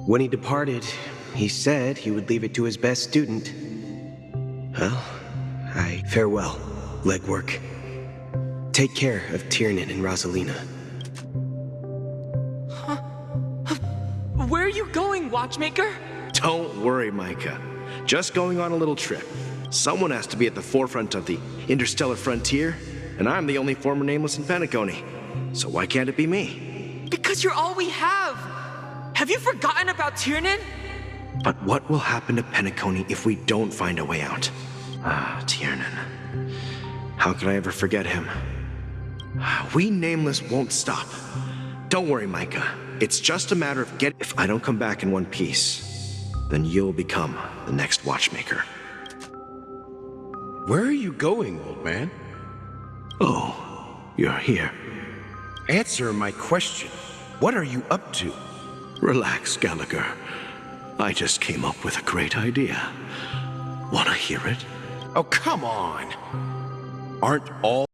When he departed, he said he would leave it to his best student. Well, farewell, legwork. Take care of Tiernan and Rosalina. Where are you going, Watchmaker? Don't worry, Micah. Just going on a little trip. Someone has to be at the forefront of the interstellar frontier, and I'm the only former Nameless in Penacony. So why can't it be me? Because you're all we have! Have you forgotten about Tiernan? But what will happen to Penacony if we don't find a way out? Ah, Tiernan. How could I ever forget him? We Nameless won't stop. Don't worry, Micah. It's just a matter of If I don't come back in one piece, then you'll become the next Watchmaker. Where are you going, old man? Oh, you're here. Answer my question. What are you up to? Relax, Gallagher. I just came up with a great idea. Wanna hear it? Oh, come on. Aren't all